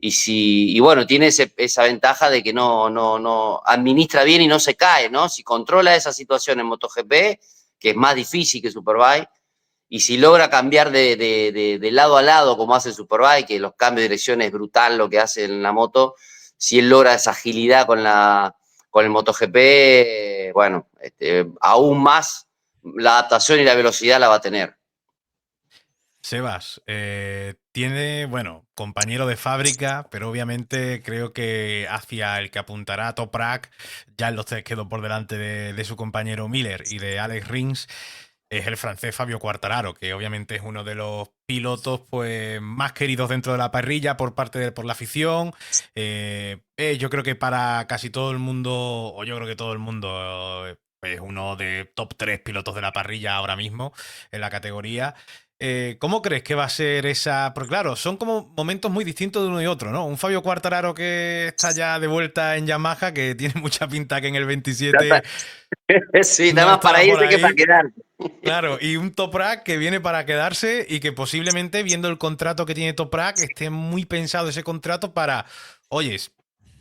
y bueno, tiene esa ventaja de que no administra bien y no se cae, ¿no? Si controla esa situación en MotoGP, que es más difícil que Superbike, y si logra cambiar de lado a lado como hace Superbike, que los cambios de dirección es brutal lo que hace en la moto, si él logra esa agilidad con el MotoGP, bueno, aún más la adaptación y la velocidad la va a tener. Sebas, tiene, bueno, compañero de fábrica, pero obviamente creo que hacia el que apuntará Toprak, ya en los tres quedó por delante de su compañero Miller y de Alex Rins, es el francés Fabio Quartararo, que obviamente es uno de los pilotos pues, más queridos dentro de la parrilla por la afición. Yo creo que para casi todo el mundo, o yo creo que todo el mundo, es uno de top 3 pilotos de la parrilla ahora mismo en la categoría. ¿Cómo crees que va a ser esa? Porque claro, son como momentos muy distintos de uno y otro, ¿no? Un Fabio Quartararo que está ya de vuelta en Yamaha, que tiene mucha pinta que en el 27 Sí, está no más para estará por irse que para ahí. quedar. Claro, y un Toprak que viene para quedarse y que posiblemente, viendo el contrato que tiene Toprak, esté muy pensado ese contrato para, oye,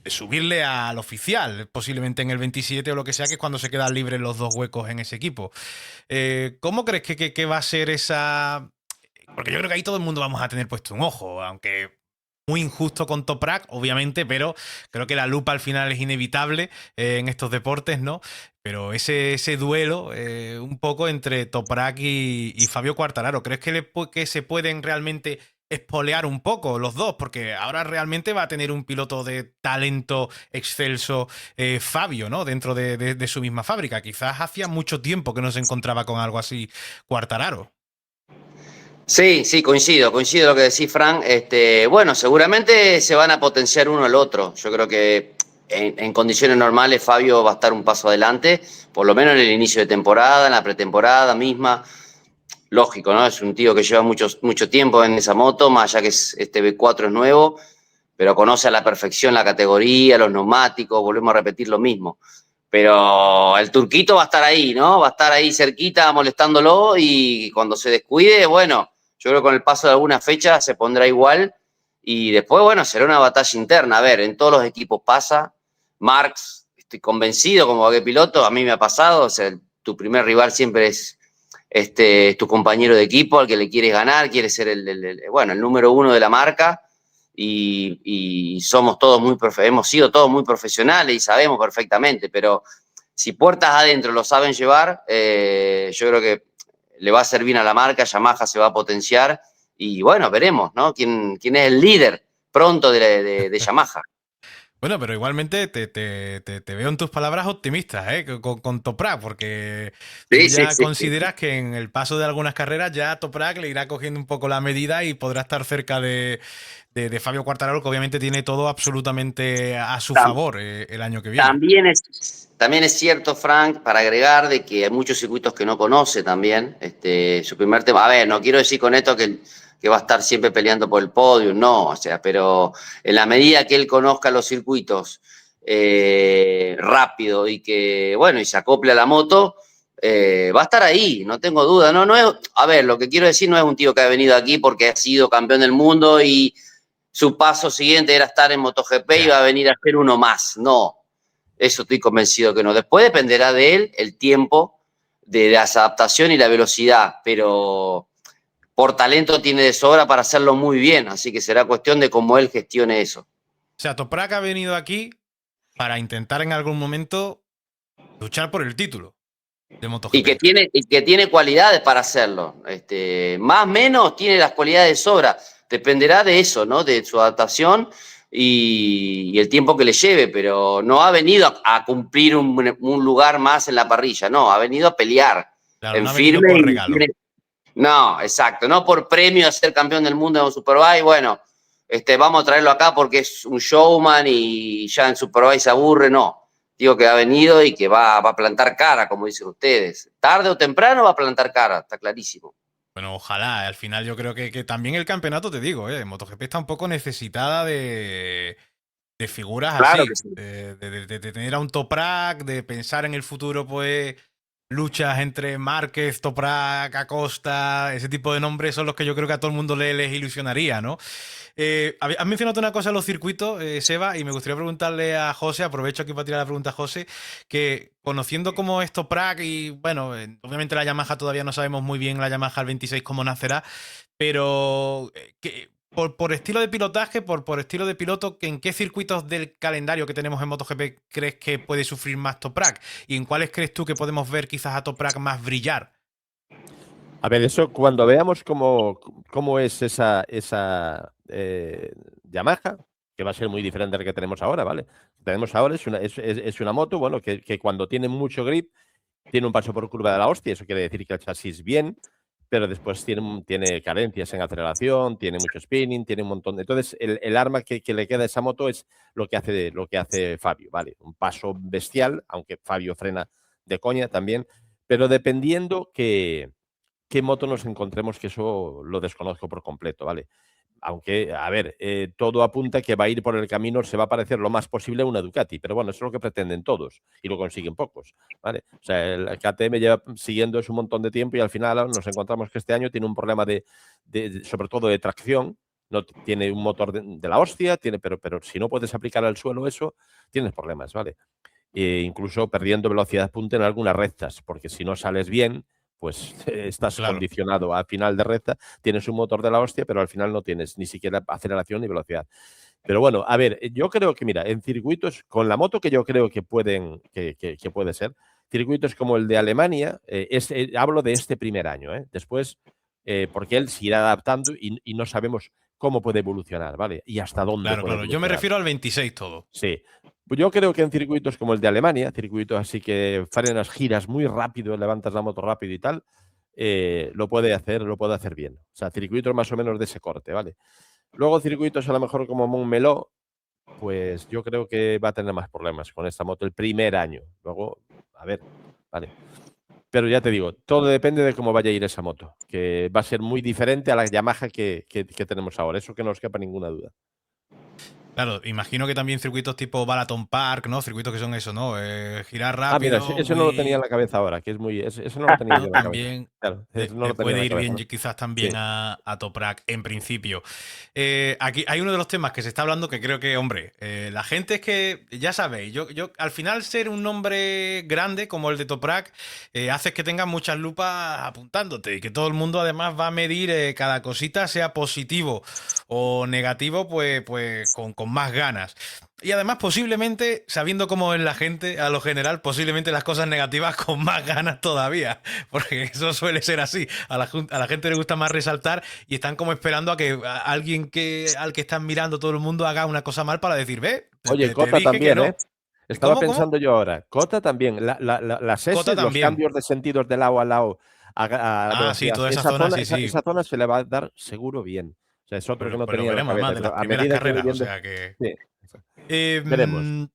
subirle al oficial, posiblemente en el 27 o lo que sea, que es cuando se quedan libres los dos huecos en ese equipo. ¿Cómo crees que va a ser esa...? Porque yo creo que ahí todo el mundo vamos a tener puesto un ojo, aunque muy injusto con Toprak, obviamente, pero creo que la lupa al final es inevitable en estos deportes, ¿no? Pero ese duelo un poco entre Toprak y Fabio Quartararo, ¿crees que se pueden realmente espolear un poco los dos? Porque ahora realmente va a tener un piloto de talento excelso, Fabio, ¿no? Dentro de su misma fábrica. Quizás hacía mucho tiempo que no se encontraba con algo así Quartararo. Sí, sí, coincido lo que decís, Frank. Bueno, seguramente se van a potenciar uno al otro. Yo creo que en condiciones normales Fabio va a estar un paso adelante, por lo menos en el inicio de temporada, en la pretemporada misma. Lógico, ¿no? Es un tío que lleva mucho tiempo en esa moto, más allá que este V4 es nuevo, pero conoce a la perfección la categoría, los neumáticos, volvemos a repetir lo mismo. Pero el turquito va a estar ahí, ¿no? Va a estar ahí cerquita molestándolo y cuando se descuide, bueno, yo creo que con el paso de alguna fecha se pondrá igual y después, bueno, será una batalla interna. A ver, en todos los equipos pasa. Marx, estoy convencido como piloto, a mí me ha pasado, o sea, tu primer rival siempre es tu compañero de equipo al que le quieres ganar, quiere ser el número uno de la marca y somos todos hemos sido todos muy profesionales y sabemos perfectamente, pero si puertas adentro lo saben llevar, yo creo que le va a hacer bien a la marca, Yamaha se va a potenciar y bueno, veremos, ¿no? ¿Quién es el líder pronto de Yamaha? Bueno, pero igualmente te veo en tus palabras optimistas, ¿eh? Con Toprak, porque tú Sí, sí, ya sí. consideras que en el paso de algunas carreras ya Toprak le irá cogiendo un poco la medida y podrá estar cerca de Fabio Quartararo, que obviamente tiene todo absolutamente a su favor el año que viene. También es cierto, Frank, para agregar de que hay muchos circuitos que no conoce también. Su primer tema, a ver, no quiero decir con esto que va a estar siempre peleando por el podio, no, o sea, pero en la medida que él conozca los circuitos rápido y que, bueno, y se acople a la moto, va a estar ahí, no tengo duda. No es, a ver, lo que quiero decir no es un tío que ha venido aquí porque ha sido campeón del mundo y su paso siguiente era estar en MotoGP y va a venir a hacer uno más. No, eso estoy convencido que no. Después dependerá de él el tiempo de la adaptación y la velocidad, pero por talento tiene de sobra para hacerlo muy bien, así que será cuestión de cómo él gestione eso. O sea, Toprak ha venido aquí para intentar en algún momento luchar por el título de MotoGP. Y que tiene cualidades para hacerlo. Más o menos tiene las cualidades de sobra. Dependerá de eso, ¿no? De su adaptación y el tiempo que le lleve, pero no ha venido a cumplir un lugar más en la parrilla, no, ha venido a pelear Claro, en no ha venido firme. por regalo. No, exacto, no por premio a ser campeón del mundo en Superbike, bueno, vamos a traerlo acá porque es un showman y ya en Superbike se aburre, no. Digo que ha venido y que va a plantar cara, como dicen ustedes. Tarde o temprano va a plantar cara, está clarísimo. Bueno, ojalá. Al final yo creo que también el campeonato, te digo, MotoGP está un poco necesitada de figuras Claro así. que sí. De tener a un Toprak, de pensar en el futuro, pues, luchas entre Márquez, Toprak, Acosta, ese tipo de nombres son los que yo creo que a todo el mundo les ilusionaría, ¿no? Has mencionado una cosa en los circuitos, Seba, y me gustaría preguntarle a José, aprovecho aquí para tirar la pregunta a José, que conociendo cómo es Toprak y, bueno, obviamente la Yamaha todavía no sabemos muy bien la Yamaha el 26 cómo nacerá, pero por estilo de pilotaje, por estilo de piloto, ¿en qué circuitos del calendario que tenemos en MotoGP crees que puede sufrir más Toprak? ¿Y en cuáles crees tú que podemos ver quizás a Toprak más brillar? A ver, eso cuando veamos cómo es esa Yamaha, que va a ser muy diferente al que tenemos ahora, ¿vale? Lo que tenemos ahora es una moto, bueno, que cuando tiene mucho grip, tiene un paso por curva de la hostia, eso quiere decir que el chasis bien, pero después tiene carencias en aceleración, tiene mucho spinning, tiene un montón de... Entonces, el arma que le queda a esa moto es lo que hace Fabio, ¿vale? Un paso bestial, aunque Fabio frena de coña también, pero dependiendo qué moto nos encontremos, que eso lo desconozco por completo, ¿vale? Aunque, a ver, todo apunta que va a ir por el camino, se va a parecer lo más posible a una Ducati, pero bueno, eso es lo que pretenden todos y lo consiguen pocos, ¿vale? O sea, el KTM lleva siguiendo eso un montón de tiempo y al final nos encontramos que este año tiene un problema sobre todo de tracción, no tiene un motor de la hostia, pero si no puedes aplicar al suelo eso, tienes problemas, ¿vale? Incluso perdiendo velocidad punta en algunas rectas, porque si no sales bien, pues estás condicionado a final de recta, tienes un motor de la hostia, pero al final no tienes ni siquiera aceleración ni velocidad. Pero bueno, a ver, yo creo que, mira, en circuitos, con la moto que yo creo que puede ser, circuitos como el de Alemania, hablo de este primer año, después, porque él se irá adaptando y no sabemos cómo puede evolucionar, ¿vale? Y hasta dónde puede evolucionar. Yo me refiero al 26 todo. Sí. Pues yo creo que en circuitos como el de Alemania, circuitos así que frenas, giras muy rápido, levantas la moto rápido y tal, lo puede hacer bien. O sea, circuitos más o menos de ese corte, ¿vale? Luego circuitos a lo mejor como Montmeló, pues yo creo que va a tener más problemas con esta moto el primer año. Luego, a ver, vale. Pero ya te digo, todo depende de cómo vaya a ir esa moto, que va a ser muy diferente a la Yamaha que tenemos ahora, eso que no nos quepa ninguna duda. Claro, imagino que también circuitos tipo Balaton Park, ¿no? Circuitos que son eso, ¿no? Girar rápido. Mira, eso no lo tenía en la cabeza ahora, que es muy... Eso no lo tenía yo en la también cabeza. Claro, no lo tenía en puede la ir cabeza, bien ¿no? quizás también Sí. a Toprak en principio. Aquí hay uno de los temas que se está hablando que creo que, hombre, la gente es que, ya sabéis, yo al final ser un nombre grande como el de Toprak hace que tengas muchas lupas apuntándote y que todo el mundo además va a medir cada cosita, sea positivo o negativo, pues con más ganas. Y además, posiblemente, sabiendo cómo es la gente, a lo general, posiblemente las cosas negativas con más ganas todavía. Porque eso suele ser así. A la gente le gusta más resaltar y están como esperando a que alguien al que están mirando todo el mundo haga una cosa mal para decir, ve, Oye, te Cota dije también, que no. Estaba ¿Cómo? pensando yo ahora. Cota también. Las Cota S, los también. cambios de sentidos de lado a lado a velocidad. Sí, toda esa zona, sí. Esa zona se le va a dar seguro bien. O sea, es otro que no Pero tenía en la veremos, cabeza. además, de las Pero a primeras medida que voy carreras. O viendo... sea que... Sí, veremos.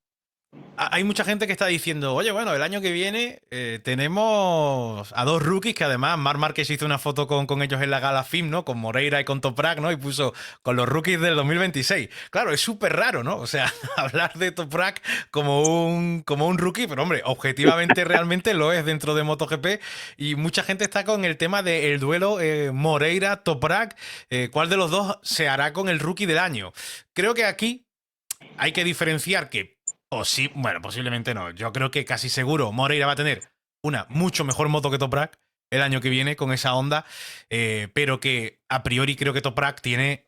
Hay mucha gente que está diciendo, oye, bueno, el año que viene tenemos a dos rookies que además Marc Márquez hizo una foto con ellos en la gala FIM, ¿no? Con Moreira y con Toprak, ¿no? Y puso con los rookies del 2026. Claro, es súper raro, ¿no? O sea, hablar de Toprak como un rookie, pero hombre, objetivamente realmente lo es dentro de MotoGP. Y mucha gente está con el tema del duelo Moreira-Toprak. ¿Cuál de los dos se hará con el rookie del año? Creo que aquí hay que diferenciar que, o sí, bueno, posiblemente no. Yo creo que casi seguro Moreira va a tener una mucho mejor moto que Toprak el año que viene con esa Honda, pero que a priori creo que Toprak tiene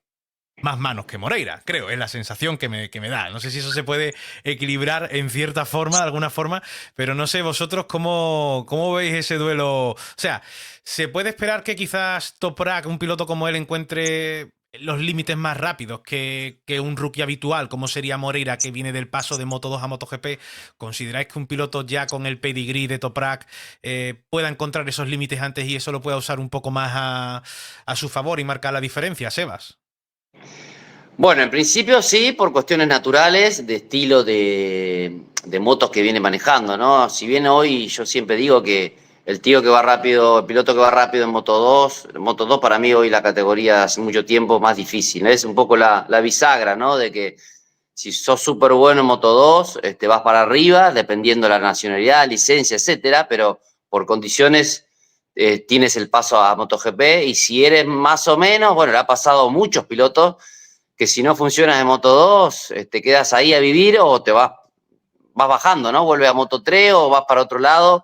más manos que Moreira, creo, es la sensación que me da. No sé si eso se puede equilibrar en cierta forma, de alguna forma, pero no sé vosotros cómo veis ese duelo. O sea, ¿se puede esperar que quizás Toprak, un piloto como él, encuentre los límites más rápidos que un rookie habitual, como sería Moreira, que viene del paso de Moto2 a MotoGP? ¿Consideráis que un piloto ya con el pedigree de Toprak pueda encontrar esos límites antes y eso lo pueda usar un poco más a su favor y marcar la diferencia, Sebas? Bueno, en principio sí, por cuestiones naturales, de estilo de motos que viene manejando, ¿no? Si bien hoy yo siempre digo que el tío que va rápido, el piloto que va rápido en Moto 2 para mí hoy la categoría hace mucho tiempo más difícil, ¿no? Es un poco la bisagra, ¿no? De que si sos súper bueno en Moto 2, vas para arriba, dependiendo de la nacionalidad, licencia, etcétera, pero por condiciones tienes el paso a MotoGP y si eres más o menos, bueno, le ha pasado a muchos pilotos que si no funcionas en Moto 2, te quedas ahí a vivir o vas bajando, ¿no? Vuelves a Moto 3 o vas para otro lado.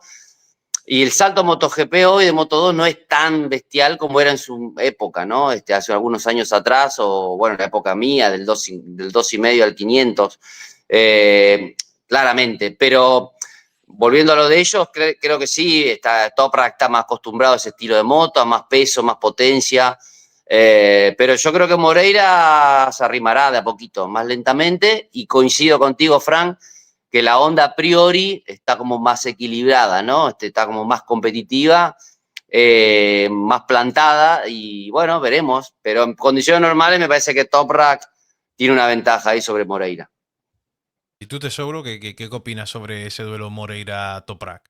Y el salto a MotoGP hoy de Moto 2 no es tan bestial como era en su época, ¿no? Hace algunos años atrás, o bueno, en la época mía, del 2,5 al 500, claramente. Pero volviendo a lo de ellos, creo que sí, Toprak está más acostumbrado a ese estilo de moto, a más peso, más potencia. Pero yo creo que Moreira se arrimará de a poquito, más lentamente, y coincido contigo, Frank, que la Honda a priori está como más equilibrada, ¿no? Está como más competitiva, más plantada, y bueno, veremos. Pero en condiciones normales me parece que Toprak tiene una ventaja ahí sobre Moreira. ¿Y tú, Tesoro, qué opinas sobre ese duelo Moreira-Toprak?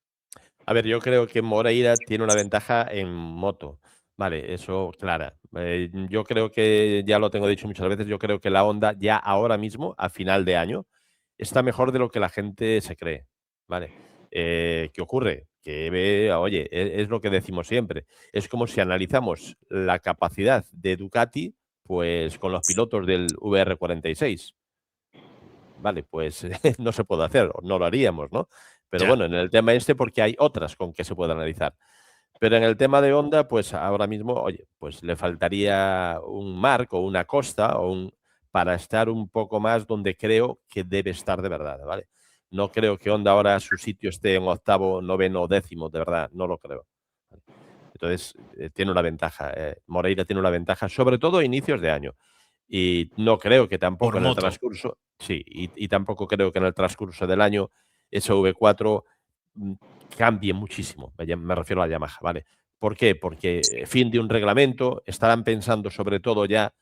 A ver, yo creo que Moreira tiene una ventaja en moto. Vale, eso clara. Yo creo que, ya lo tengo dicho muchas veces, yo creo que la Honda ya ahora mismo, a final de año, está mejor de lo que la gente se cree. ¿Vale? ¿Qué ocurre? Que oye, es lo que decimos siempre. Es como si analizamos la capacidad de Ducati, pues con los pilotos del VR46. Vale, pues no se puede hacer, no lo haríamos, ¿no? Pero Ya. bueno, en el tema este, porque hay otras con que se puede analizar. Pero en el tema de Honda, pues ahora mismo, oye, pues le faltaría un Marc o una Costa para estar un poco más donde creo que debe estar de verdad, ¿vale? No creo que Honda ahora su sitio esté en octavo, noveno, décimo, de verdad, no lo creo. Entonces, tiene una ventaja. Moreira tiene una ventaja, sobre todo a inicios de año. Y no creo que tampoco Por en el moto. transcurso, sí, y tampoco creo que en el transcurso del año ese V4 mm, cambie muchísimo. Me refiero a la Yamaha, ¿vale? ¿Por qué? Porque fin de un reglamento, estarán pensando sobre todo ya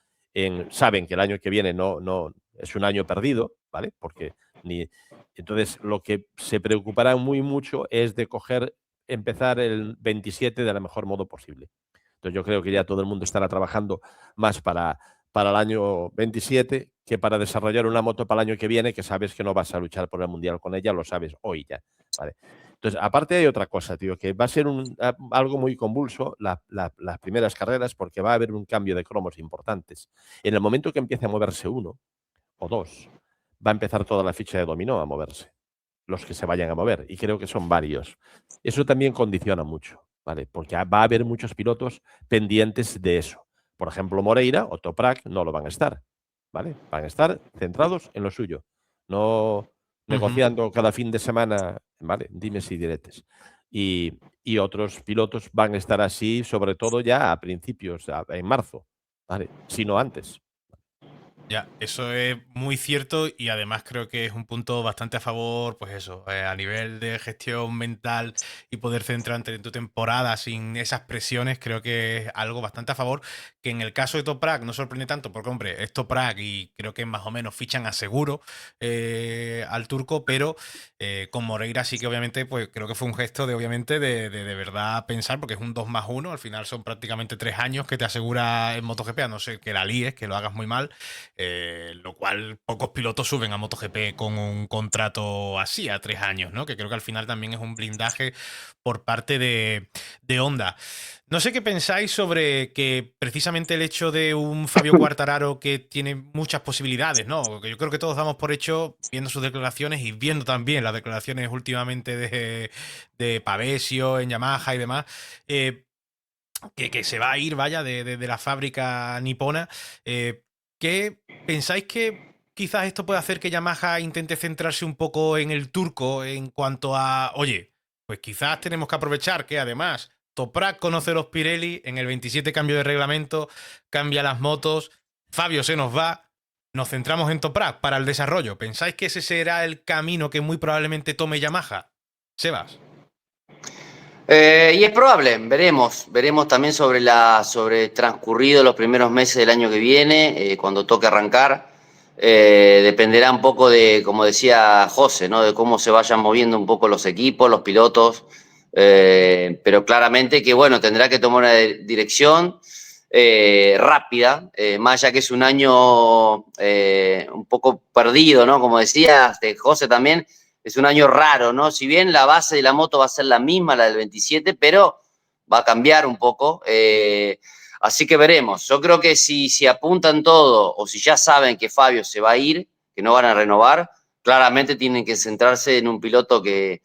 saben que el año que viene no es un año perdido, ¿vale? Porque entonces lo que se preocuparán muy mucho es de empezar el 27 de la mejor modo posible. Entonces yo creo que ya todo el mundo estará trabajando más para el año 27 que para desarrollar una moto para el año que viene, que sabes que no vas a luchar por el Mundial con ella, lo sabes hoy ya. ¿Vale? Entonces, aparte hay otra cosa, tío, que va a ser algo muy convulso las primeras carreras porque va a haber un cambio de cromos importantes. En el momento que empiece a moverse uno o dos, va a empezar toda la ficha de dominó a moverse, los que se vayan a mover, y creo que son varios. Eso también condiciona mucho, ¿vale? Porque va a haber muchos pilotos pendientes de eso. Por ejemplo, Moreira o Toprak no lo van a estar, ¿vale? Van a estar centrados en lo suyo, no Ujú. negociando cada fin de semana, ¿vale? Dimes y diretes. Y otros pilotos van a estar así, sobre todo ya a principios, en marzo, ¿vale? Si no antes. Ya, eso es muy cierto y además creo que es un punto bastante a favor, pues eso, a nivel de gestión mental y poder centrarte en tu temporada sin esas presiones, creo que es algo bastante a favor, que en el caso de Toprak no sorprende tanto porque, hombre, es Toprak y creo que más o menos fichan a seguro al turco, pero con Moreira sí que obviamente, pues creo que fue un gesto de obviamente de verdad pensar, porque es un 2+1, al final son prácticamente 3 años que te asegura en MotoGP, a no ser que la líes, que lo hagas muy mal. Lo cual pocos pilotos suben a MotoGP con un contrato así a 3 años, ¿no? Que creo que al final también es un blindaje por parte de Honda. No sé qué pensáis sobre que precisamente el hecho de un Fabio Quartararo que tiene muchas posibilidades, ¿no? Que yo creo que todos damos por hecho, viendo sus declaraciones y viendo también las declaraciones últimamente de Pavesio en Yamaha y demás, que se va a ir, vaya, de la fábrica nipona. ¿Qué pensáis que quizás esto puede hacer que Yamaha intente centrarse un poco en el turco en cuanto a, oye, pues quizás tenemos que aprovechar que además Toprak conoce los Pirelli, en el 27 cambio de reglamento, cambia las motos, Fabio se nos va, nos centramos en Toprak para el desarrollo? ¿Pensáis que ese será el camino que muy probablemente tome Yamaha? Sebas. Y es probable, veremos también sobre transcurrido los primeros meses del año que viene, cuando toque arrancar. Dependerá un poco de, como decía José, ¿no? De cómo se vayan moviendo un poco los equipos, los pilotos. Pero claramente que, bueno, tendrá que tomar una dirección rápida, más allá que es un año un poco perdido, ¿no? Como decía José también, es un año raro, ¿no? Si bien la base de la moto va a ser la misma, la del 27, pero va a cambiar un poco. Así que veremos. Yo creo que si apuntan todo o si ya saben que Fabio se va a ir, que no van a renovar, claramente tienen que centrarse en un piloto que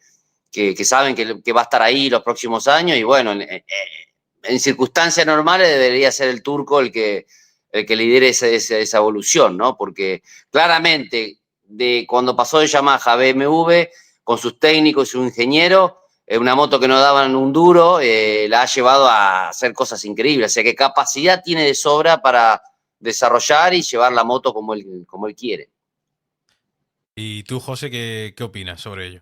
saben que va a estar ahí los próximos años y bueno, en circunstancias normales debería ser el turco el que lidere esa evolución, ¿no? Porque claramente de cuando pasó de Yamaha a BMW, con sus técnicos y su ingeniero, una moto que no daban un duro, la ha llevado a hacer cosas increíbles. O sea que capacidad tiene de sobra para desarrollar y llevar la moto como él quiere. ¿Y tú, José, qué opinas sobre ello?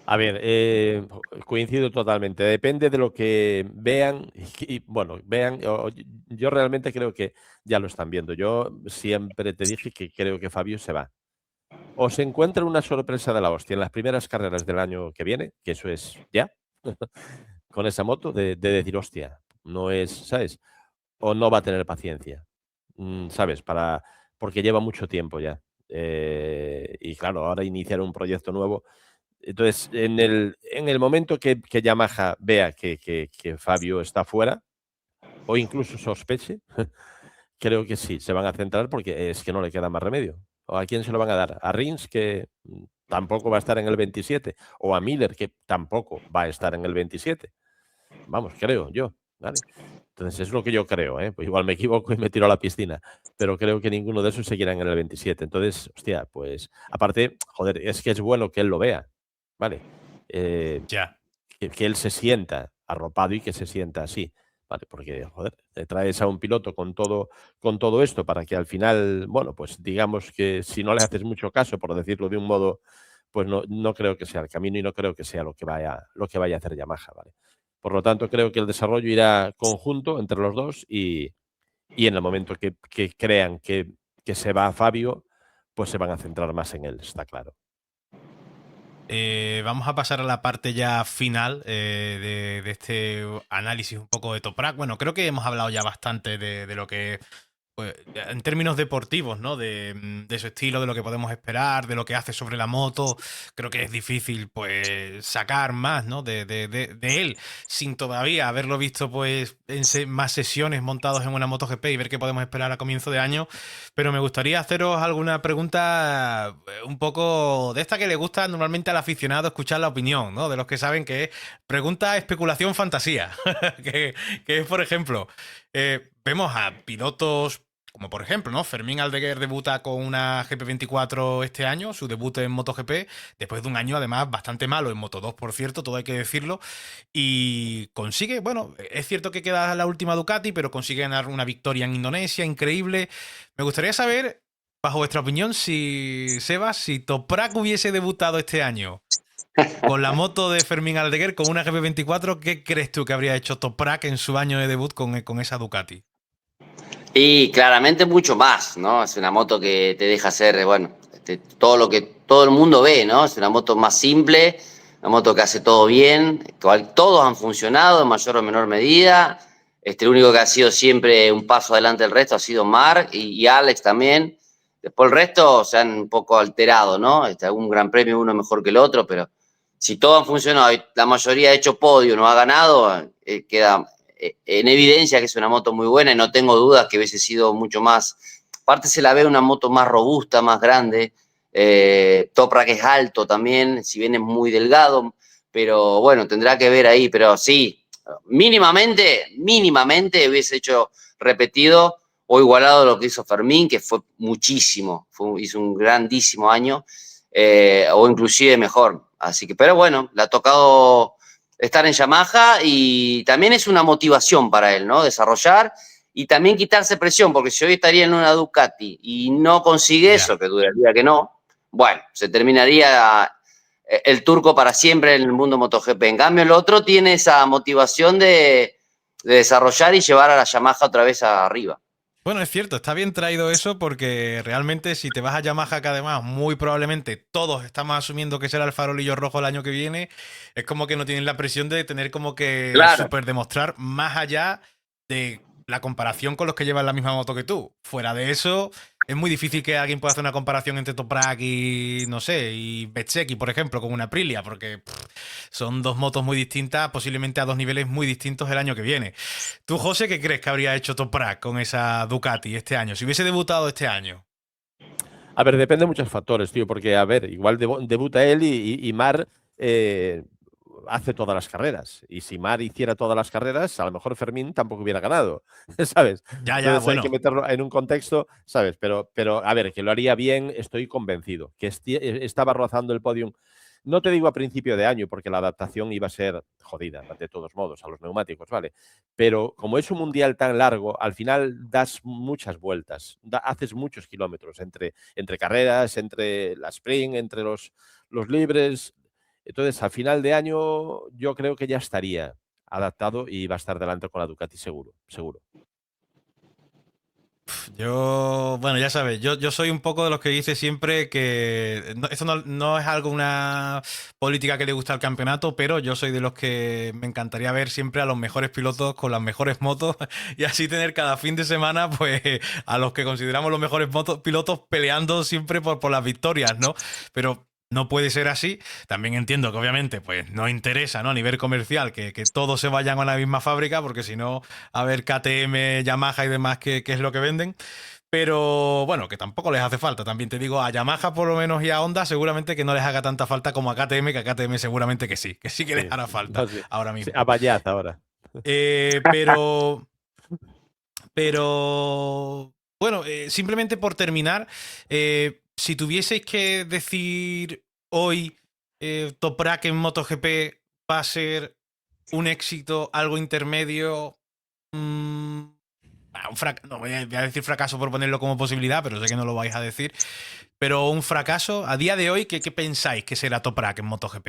A ver, coincido totalmente. Depende de lo que vean bueno, vean. Yo realmente creo que ya lo están viendo. Yo siempre te dije que creo que Fabio se va. O se encuentra una sorpresa de la hostia en las primeras carreras del año que viene, que eso es ya, con esa moto, de decir, hostia, no es, ¿sabes? O no va a tener paciencia, ¿sabes? Porque lleva mucho tiempo ya. Y claro, ahora iniciar un proyecto nuevo. Entonces, en el momento que Yamaha vea que Fabio está fuera, o incluso sospeche, creo que sí, se van a centrar porque es que no le queda más remedio. ¿O a quién se lo van a dar? ¿A Rins, que tampoco va a estar en el 27? ¿O a Miller, que tampoco va a estar en el 27? Vamos, creo yo, ¿vale? Entonces, es lo que yo creo, ¿eh? Pues igual me equivoco y me tiro a la piscina, pero creo que ninguno de esos seguirá en el 27. Entonces, hostia, pues aparte, joder, es que es bueno que él lo vea, ¿vale? Eh, Ya. que él se sienta arropado y que se sienta así, ¿vale? Porque, joder, te traes a un piloto con todo esto para que al final, bueno, pues digamos que si no le haces mucho caso, por decirlo de un modo, pues no creo que sea el camino y no creo que sea lo que vaya a hacer Yamaha, ¿vale? Por lo tanto, creo que el desarrollo irá conjunto entre los dos y en el momento que crean que se va a Fabio, pues se van a centrar más en él, está claro. Vamos a pasar a la parte ya final de este análisis un poco de Toprak. Bueno, creo que hemos hablado ya bastante de lo que, pues, en términos deportivos, ¿no? De su estilo, de lo que podemos esperar, de lo que hace sobre la moto. Creo que es difícil, pues, sacar más, ¿no? De él, sin todavía haberlo visto, pues, en más sesiones montados en una MotoGP y ver qué podemos esperar a comienzo de año. Pero me gustaría haceros alguna pregunta un poco de esta que le gusta normalmente al aficionado escuchar la opinión, ¿no? De los que saben que es pregunta, especulación, fantasía. que es, por ejemplo, vemos a pilotos como por ejemplo, ¿no? Fermín Aldeguer debuta con una GP24 este año, su debut en MotoGP, después de un año además bastante malo en Moto2, por cierto, todo hay que decirlo, y consigue, bueno, es cierto que queda la última Ducati, pero consigue ganar una victoria en Indonesia, increíble. Me gustaría saber bajo vuestra opinión, Sebas, si Toprak hubiese debutado este año con la moto de Fermín Aldeguer, con una GP24, ¿qué crees tú que habría hecho Toprak en su año de debut con esa Ducati? Y claramente mucho más, ¿no? Es una moto que te deja hacer, bueno, todo lo que todo el mundo ve, ¿no? Es una moto más simple, una moto que hace todo bien, todos han funcionado en mayor o menor medida. El único que ha sido siempre un paso adelante del resto ha sido Marc y Alex también. Después el resto se han un poco alterado, ¿no? Un gran premio, uno mejor que el otro, pero si todos han funcionado y la mayoría ha hecho podio, no ha ganado, queda en evidencia que es una moto muy buena y no tengo dudas que hubiese sido mucho más. Aparte se la ve una moto más robusta, más grande. Toprak es alto también, si bien es muy delgado, pero bueno, tendrá que ver ahí. Pero sí, mínimamente hubiese hecho repetido o igualado lo que hizo Fermín, que fue muchísimo, hizo un grandísimo año, o inclusive mejor. Así que, pero bueno, le ha tocado estar en Yamaha y también es una motivación para él, ¿no? Desarrollar y también quitarse presión, porque si hoy estaría en una Ducati y no consigue Ya. eso, que duraría que no, bueno, se terminaría el turco para siempre en el mundo MotoGP. En cambio, el otro tiene esa motivación de desarrollar y llevar a la Yamaha otra vez arriba. Bueno, es cierto, está bien traído eso porque realmente si te vas a Yamaha, que además muy probablemente todos estamos asumiendo que será el farolillo rojo el año que viene, es como que no tienen la presión de tener como que Claro. súper demostrar más allá de la comparación con los que llevan la misma moto que tú. Fuera de eso, es muy difícil que alguien pueda hacer una comparación entre Toprak y, no sé, y Bezzecchi, por ejemplo, con una Aprilia, porque son dos motos muy distintas, posiblemente a dos niveles muy distintos el año que viene. ¿Tú, José, qué crees que habría hecho Toprak con esa Ducati este año? Si hubiese debutado este año. A ver, depende de muchos factores, tío, porque, a ver, igual debuta él y Mar hace todas las carreras. Y si Mar hiciera todas las carreras, a lo mejor Fermín tampoco hubiera ganado, ¿sabes? Ya, Entonces hay que bueno. meterlo en un contexto, ¿sabes? Pero a ver, que lo haría bien, estoy convencido. Que estaba rozando el podium. No te digo a principio de año, porque la adaptación iba a ser jodida, de todos modos, a los neumáticos, ¿vale? Pero como es un mundial tan largo, al final das muchas vueltas, haces muchos kilómetros entre carreras, entre la sprint, entre los libres. Entonces, al final de año, yo creo que ya estaría adaptado y va a estar delante con la Ducati, seguro, seguro. Yo, bueno, ya sabes, yo soy un poco de los que dice siempre que esto no es algo, una política que le gusta al campeonato, pero yo soy de los que me encantaría ver siempre a los mejores pilotos con las mejores motos y así tener cada fin de semana, pues, a los que consideramos los mejores pilotos peleando siempre por las victorias, ¿no? Pero no puede ser así. También entiendo que obviamente pues no interesa, ¿no? A nivel comercial que todos se vayan a la misma fábrica, porque si no, a ver KTM, Yamaha y demás, qué es lo que venden. Pero bueno, que tampoco les hace falta. También te digo, a Yamaha por lo menos y a Honda seguramente que no les haga tanta falta como a KTM, que a KTM seguramente que sí que les Sí, hará falta no, sí. ahora Sí, mismo. a Bayat ahora. Eh, pero, pero bueno, simplemente por terminar, si tuvieseis que decir hoy Toprak en MotoGP va a ser un éxito, algo intermedio, no voy a decir fracaso por ponerlo como posibilidad, pero sé que no lo vais a decir. Pero un fracaso, a día de hoy, ¿qué pensáis que será Toprak en MotoGP?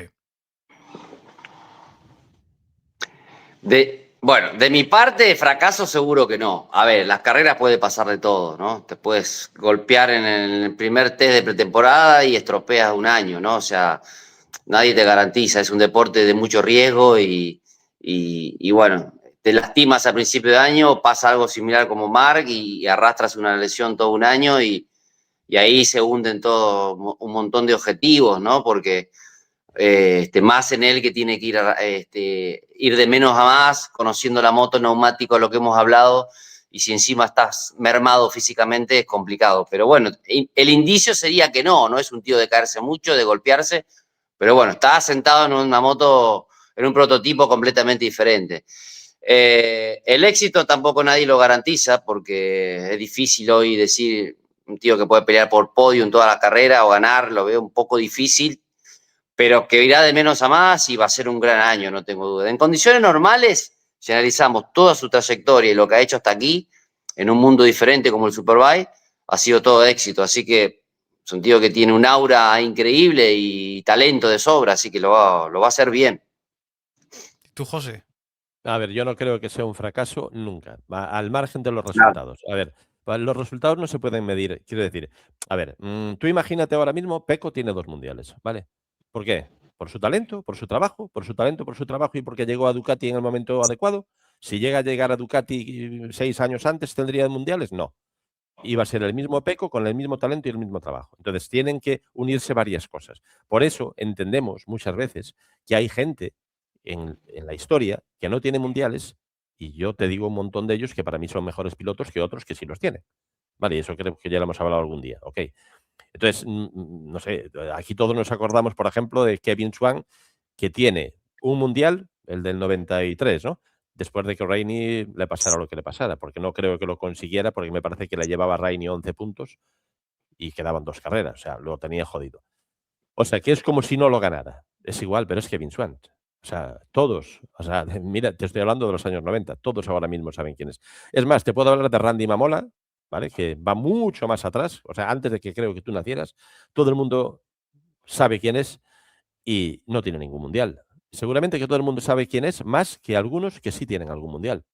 Bueno, de mi parte, fracaso seguro que no. A ver, las carreras puede pasar de todo, ¿no? Te puedes golpear en el primer test de pretemporada y estropeas un año, ¿no? O sea, nadie te garantiza, es un deporte de mucho riesgo y bueno, te lastimas a principio de año, pasa algo similar como Marc y arrastras una lesión todo un año y ahí se hunden todo un montón de objetivos, ¿no? Porque más en él que tiene que ir de menos a más, conociendo la moto, neumático, lo que hemos hablado, y si encima estás mermado físicamente es complicado. Pero bueno, el indicio sería que no es un tío de caerse mucho, de golpearse, pero bueno, está sentado en una moto, en un prototipo completamente diferente. El éxito tampoco nadie lo garantiza porque es difícil hoy decir un tío que puede pelear por podio en toda la carrera o ganar, lo veo un poco difícil, pero que irá de menos a más y va a ser un gran año, no tengo duda. En condiciones normales, si analizamos toda su trayectoria y lo que ha hecho hasta aquí, en un mundo diferente como el Superbike, ha sido todo éxito. Así que es un tío que tiene un aura increíble y talento de sobra, así que lo va a hacer bien. ¿Tú, José? A ver, yo no creo que sea un fracaso nunca, al margen de los Claro. resultados. A ver, los resultados no se pueden medir. Quiero decir, a ver, tú imagínate ahora mismo, Pecco tiene 2 mundiales, ¿vale? ¿Por qué? Por su talento, por su trabajo, por su talento, por su trabajo y porque llegó a Ducati en el momento adecuado. Si llega a llegar a Ducati 6 años antes, ¿tendría mundiales? No. Iba a ser el mismo Pecco con el mismo talento y el mismo trabajo. Entonces, tienen que unirse varias cosas. Por eso entendemos muchas veces que hay gente en la historia que no tiene mundiales y yo te digo un montón de ellos que para mí son mejores pilotos que otros que sí los tienen. Vale, y eso creo que ya lo hemos hablado algún día. Ok. Entonces, no sé, aquí todos nos acordamos, por ejemplo, de Kevin Schwantz, que tiene un mundial, el del 93, ¿no? Después de que Rainey le pasara lo que le pasara, porque no creo que lo consiguiera, porque me parece que le llevaba a Rainey 11 puntos y quedaban 2 carreras, o sea, lo tenía jodido. O sea, que es como si no lo ganara. Es igual, pero es Kevin Schwantz. O sea, todos, o sea, mira, te estoy hablando de los años 90, todos ahora mismo saben quién es. Es más, te puedo hablar de Randy Mamola, ¿vale? Que va mucho más atrás, o sea, antes de que creo que tú nacieras, todo el mundo sabe quién es y no tiene ningún mundial. Seguramente que todo el mundo sabe quién es, más que algunos que sí tienen algún mundial.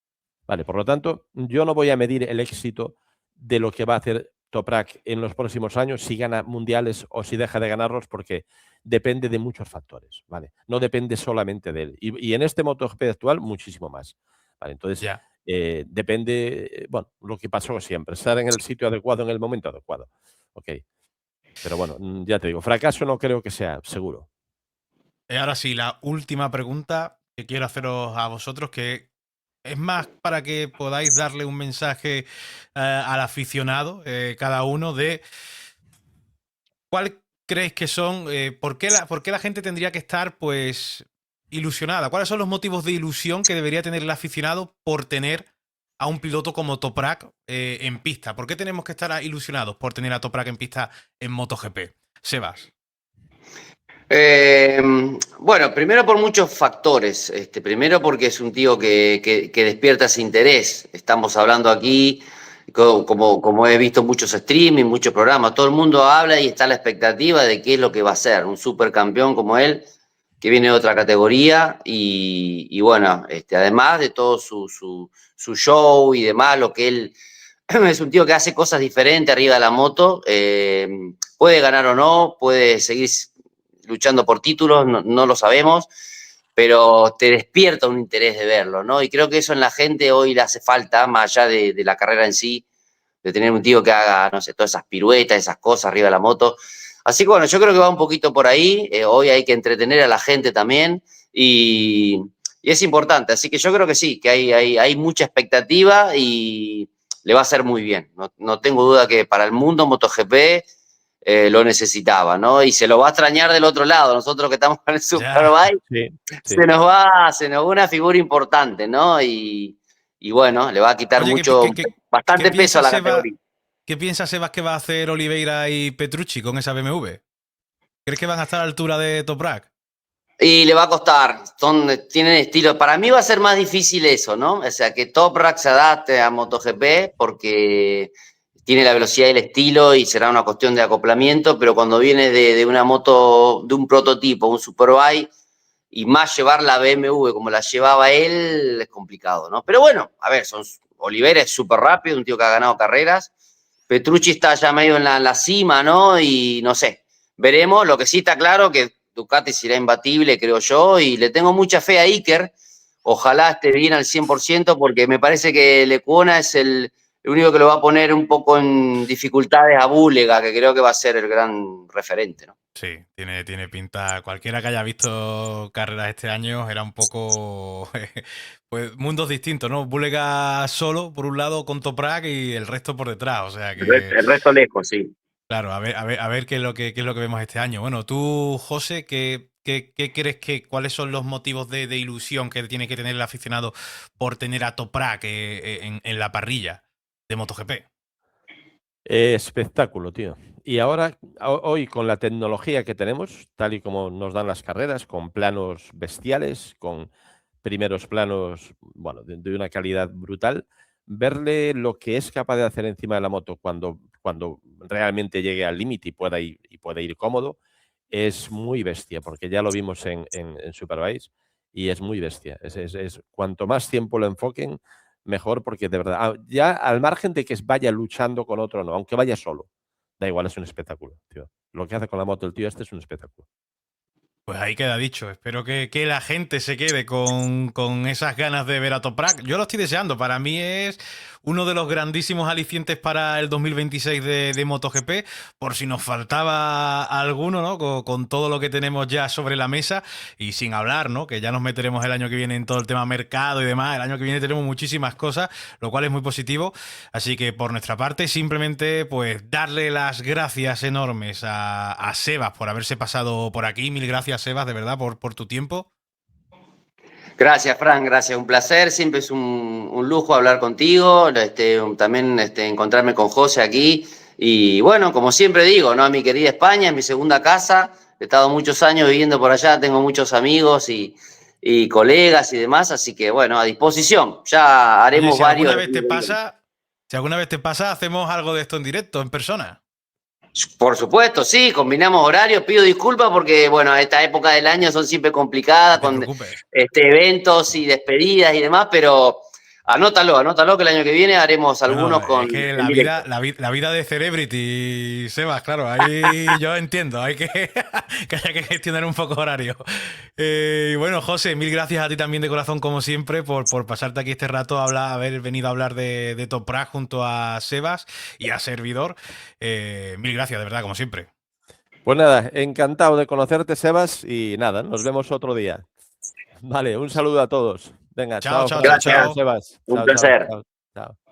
Vale, por lo tanto, yo no voy a medir el éxito de lo que va a hacer Toprak en los próximos años, si gana mundiales o si deja de ganarlos, porque depende de muchos factores, ¿vale? No depende solamente de él. Y en este MotoGP actual, muchísimo más. ¿Vale? Entonces, Ya. depende, bueno, lo que pasó siempre, estar en el sitio adecuado en el momento adecuado. Ok. Pero bueno, ya te digo, fracaso no creo que sea, seguro. Ahora sí, la última pregunta que quiero haceros a vosotros, que es más para que podáis darle un mensaje al aficionado, cada uno, de cuál creéis que son, por qué la gente tendría que estar, pues, ilusionada. ¿Cuáles son los motivos de ilusión que debería tener el aficionado por tener a un piloto como Toprak en pista? ¿Por qué tenemos que estar ilusionados por tener a Toprak en pista en MotoGP? Sebas. Bueno, primero por muchos factores. Primero porque es un tío que despierta ese interés. Estamos hablando aquí, como he visto muchos streaming, muchos programas, todo el mundo habla y está a la expectativa de qué es lo que va a ser. Un supercampeón como él, que viene de otra categoría y bueno, además de todo su show y demás, lo que él es un tío que hace cosas diferentes arriba de la moto. Puede ganar o no, puede seguir luchando por títulos, no lo sabemos, pero te despierta un interés de verlo, ¿no? Y creo que eso en la gente hoy le hace falta, más allá de la carrera en sí, de tener un tío que haga, no sé, todas esas piruetas, esas cosas arriba de la moto. Así que bueno, yo creo que va un poquito por ahí. Hoy hay que entretener a la gente también y es importante. Así que yo creo que sí, que hay mucha expectativa y le va a hacer muy bien. No tengo duda que para el mundo MotoGP lo necesitaba, ¿no? Y se lo va a extrañar del otro lado. Nosotros que estamos con el Ya. Superbike, Sí, sí. se nos va una figura importante, ¿no? Y bueno, le va a quitar Oye, ¿qué bastante peso a piensa la Sebas? categoría. ¿Qué piensa Sebas que va a hacer Oliveira y Petrucci con esa BMW? ¿Crees que van a estar a la altura de Toprak? Y le va a costar, tienen estilo. Para mí va a ser más difícil eso, ¿no? O sea, que Toprak se adapte a MotoGP porque tiene la velocidad y el estilo y será una cuestión de acoplamiento, pero cuando viene de una moto, de un prototipo, un Superbike, y más llevar la BMW como la llevaba él, es complicado, ¿no? Pero bueno, a ver, Oliveira es súper rápido, un tío que ha ganado carreras. Petrucci está ya medio en la cima, ¿no? Y no sé, veremos. Lo que sí está claro que Ducati será imbatible, creo yo, y le tengo mucha fe a Iker. Ojalá esté bien al 100% porque me parece que Lecuona es el único que lo va a poner un poco en dificultades a Búlega, que creo que va a ser el gran referente, ¿no? Sí, tiene pinta. Cualquiera que haya visto carreras este año era un poco. Pues mundos distintos, ¿no? Bulega solo, por un lado, con Toprak y el resto por detrás. O sea que. El resto lejos, sí. Claro, a ver qué es lo que vemos este año. Bueno, tú, José, ¿qué crees cuáles son los motivos de ilusión que tiene que tener el aficionado por tener a Toprak en la parrilla de MotoGP? Espectáculo, tío. Y ahora, hoy con la tecnología que tenemos, tal y como nos dan las carreras, con planos bestiales, con primeros planos, bueno, de una calidad brutal, verle lo que es capaz de hacer encima de la moto cuando realmente llegue al límite y pueda ir cómodo, es muy bestia, porque ya lo vimos en Superbike y es muy bestia. Cuanto más tiempo lo enfoquen, mejor, porque de verdad, ya al margen de que vaya luchando con otro, no, aunque vaya solo, da igual, es un espectáculo, tío. Lo que hace con la moto el tío este es un espectáculo. Pues ahí queda dicho. Espero que la gente se quede con esas ganas de ver a Toprak. Yo lo estoy deseando. Para mí es uno de los grandísimos alicientes para el 2026 de MotoGP. Por si nos faltaba alguno, ¿no? Con todo lo que tenemos ya sobre la mesa. Y sin hablar, ¿no? Que ya nos meteremos el año que viene en todo el tema mercado y demás. El año que viene tenemos muchísimas cosas, lo cual es muy positivo. Así que por nuestra parte, simplemente pues darle las gracias enormes a Sebas por haberse pasado por aquí. Mil gracias, Sebas, de verdad, por tu tiempo. Gracias, Fran, gracias, un placer, siempre es un lujo hablar contigo, también encontrarme con José aquí, y bueno, como siempre digo, ¿no? Mi querida España es mi segunda casa, he estado muchos años viviendo por allá, tengo muchos amigos y colegas y demás, así que bueno, a disposición, ya Oye, haremos si alguna varios. vez te pasa, hacemos algo de esto en directo, en persona. Por supuesto, sí, combinamos horarios, pido disculpas porque, bueno, esta época del año son siempre complicadas No te con preocupes. eventos y despedidas y demás, pero anótalo que el año que viene haremos algunos Bueno, con es que en directo. la vida de Celebrity, Sebas, claro, ahí yo entiendo, hay que haya que gestionar un poco horario. Y bueno, José, mil gracias a ti también de corazón, como siempre, por pasarte aquí este rato, haber venido a hablar de Toprak junto a Sebas y a Servidor. Mil gracias, de verdad, como siempre. Pues nada, encantado de conocerte, Sebas, y nada, nos vemos otro día. Vale, un saludo a todos. Venga, Chao, chao, chao, Fran, chao, chao, Gracias, chao. Sebas. un Chao, chao, placer. chao, chao.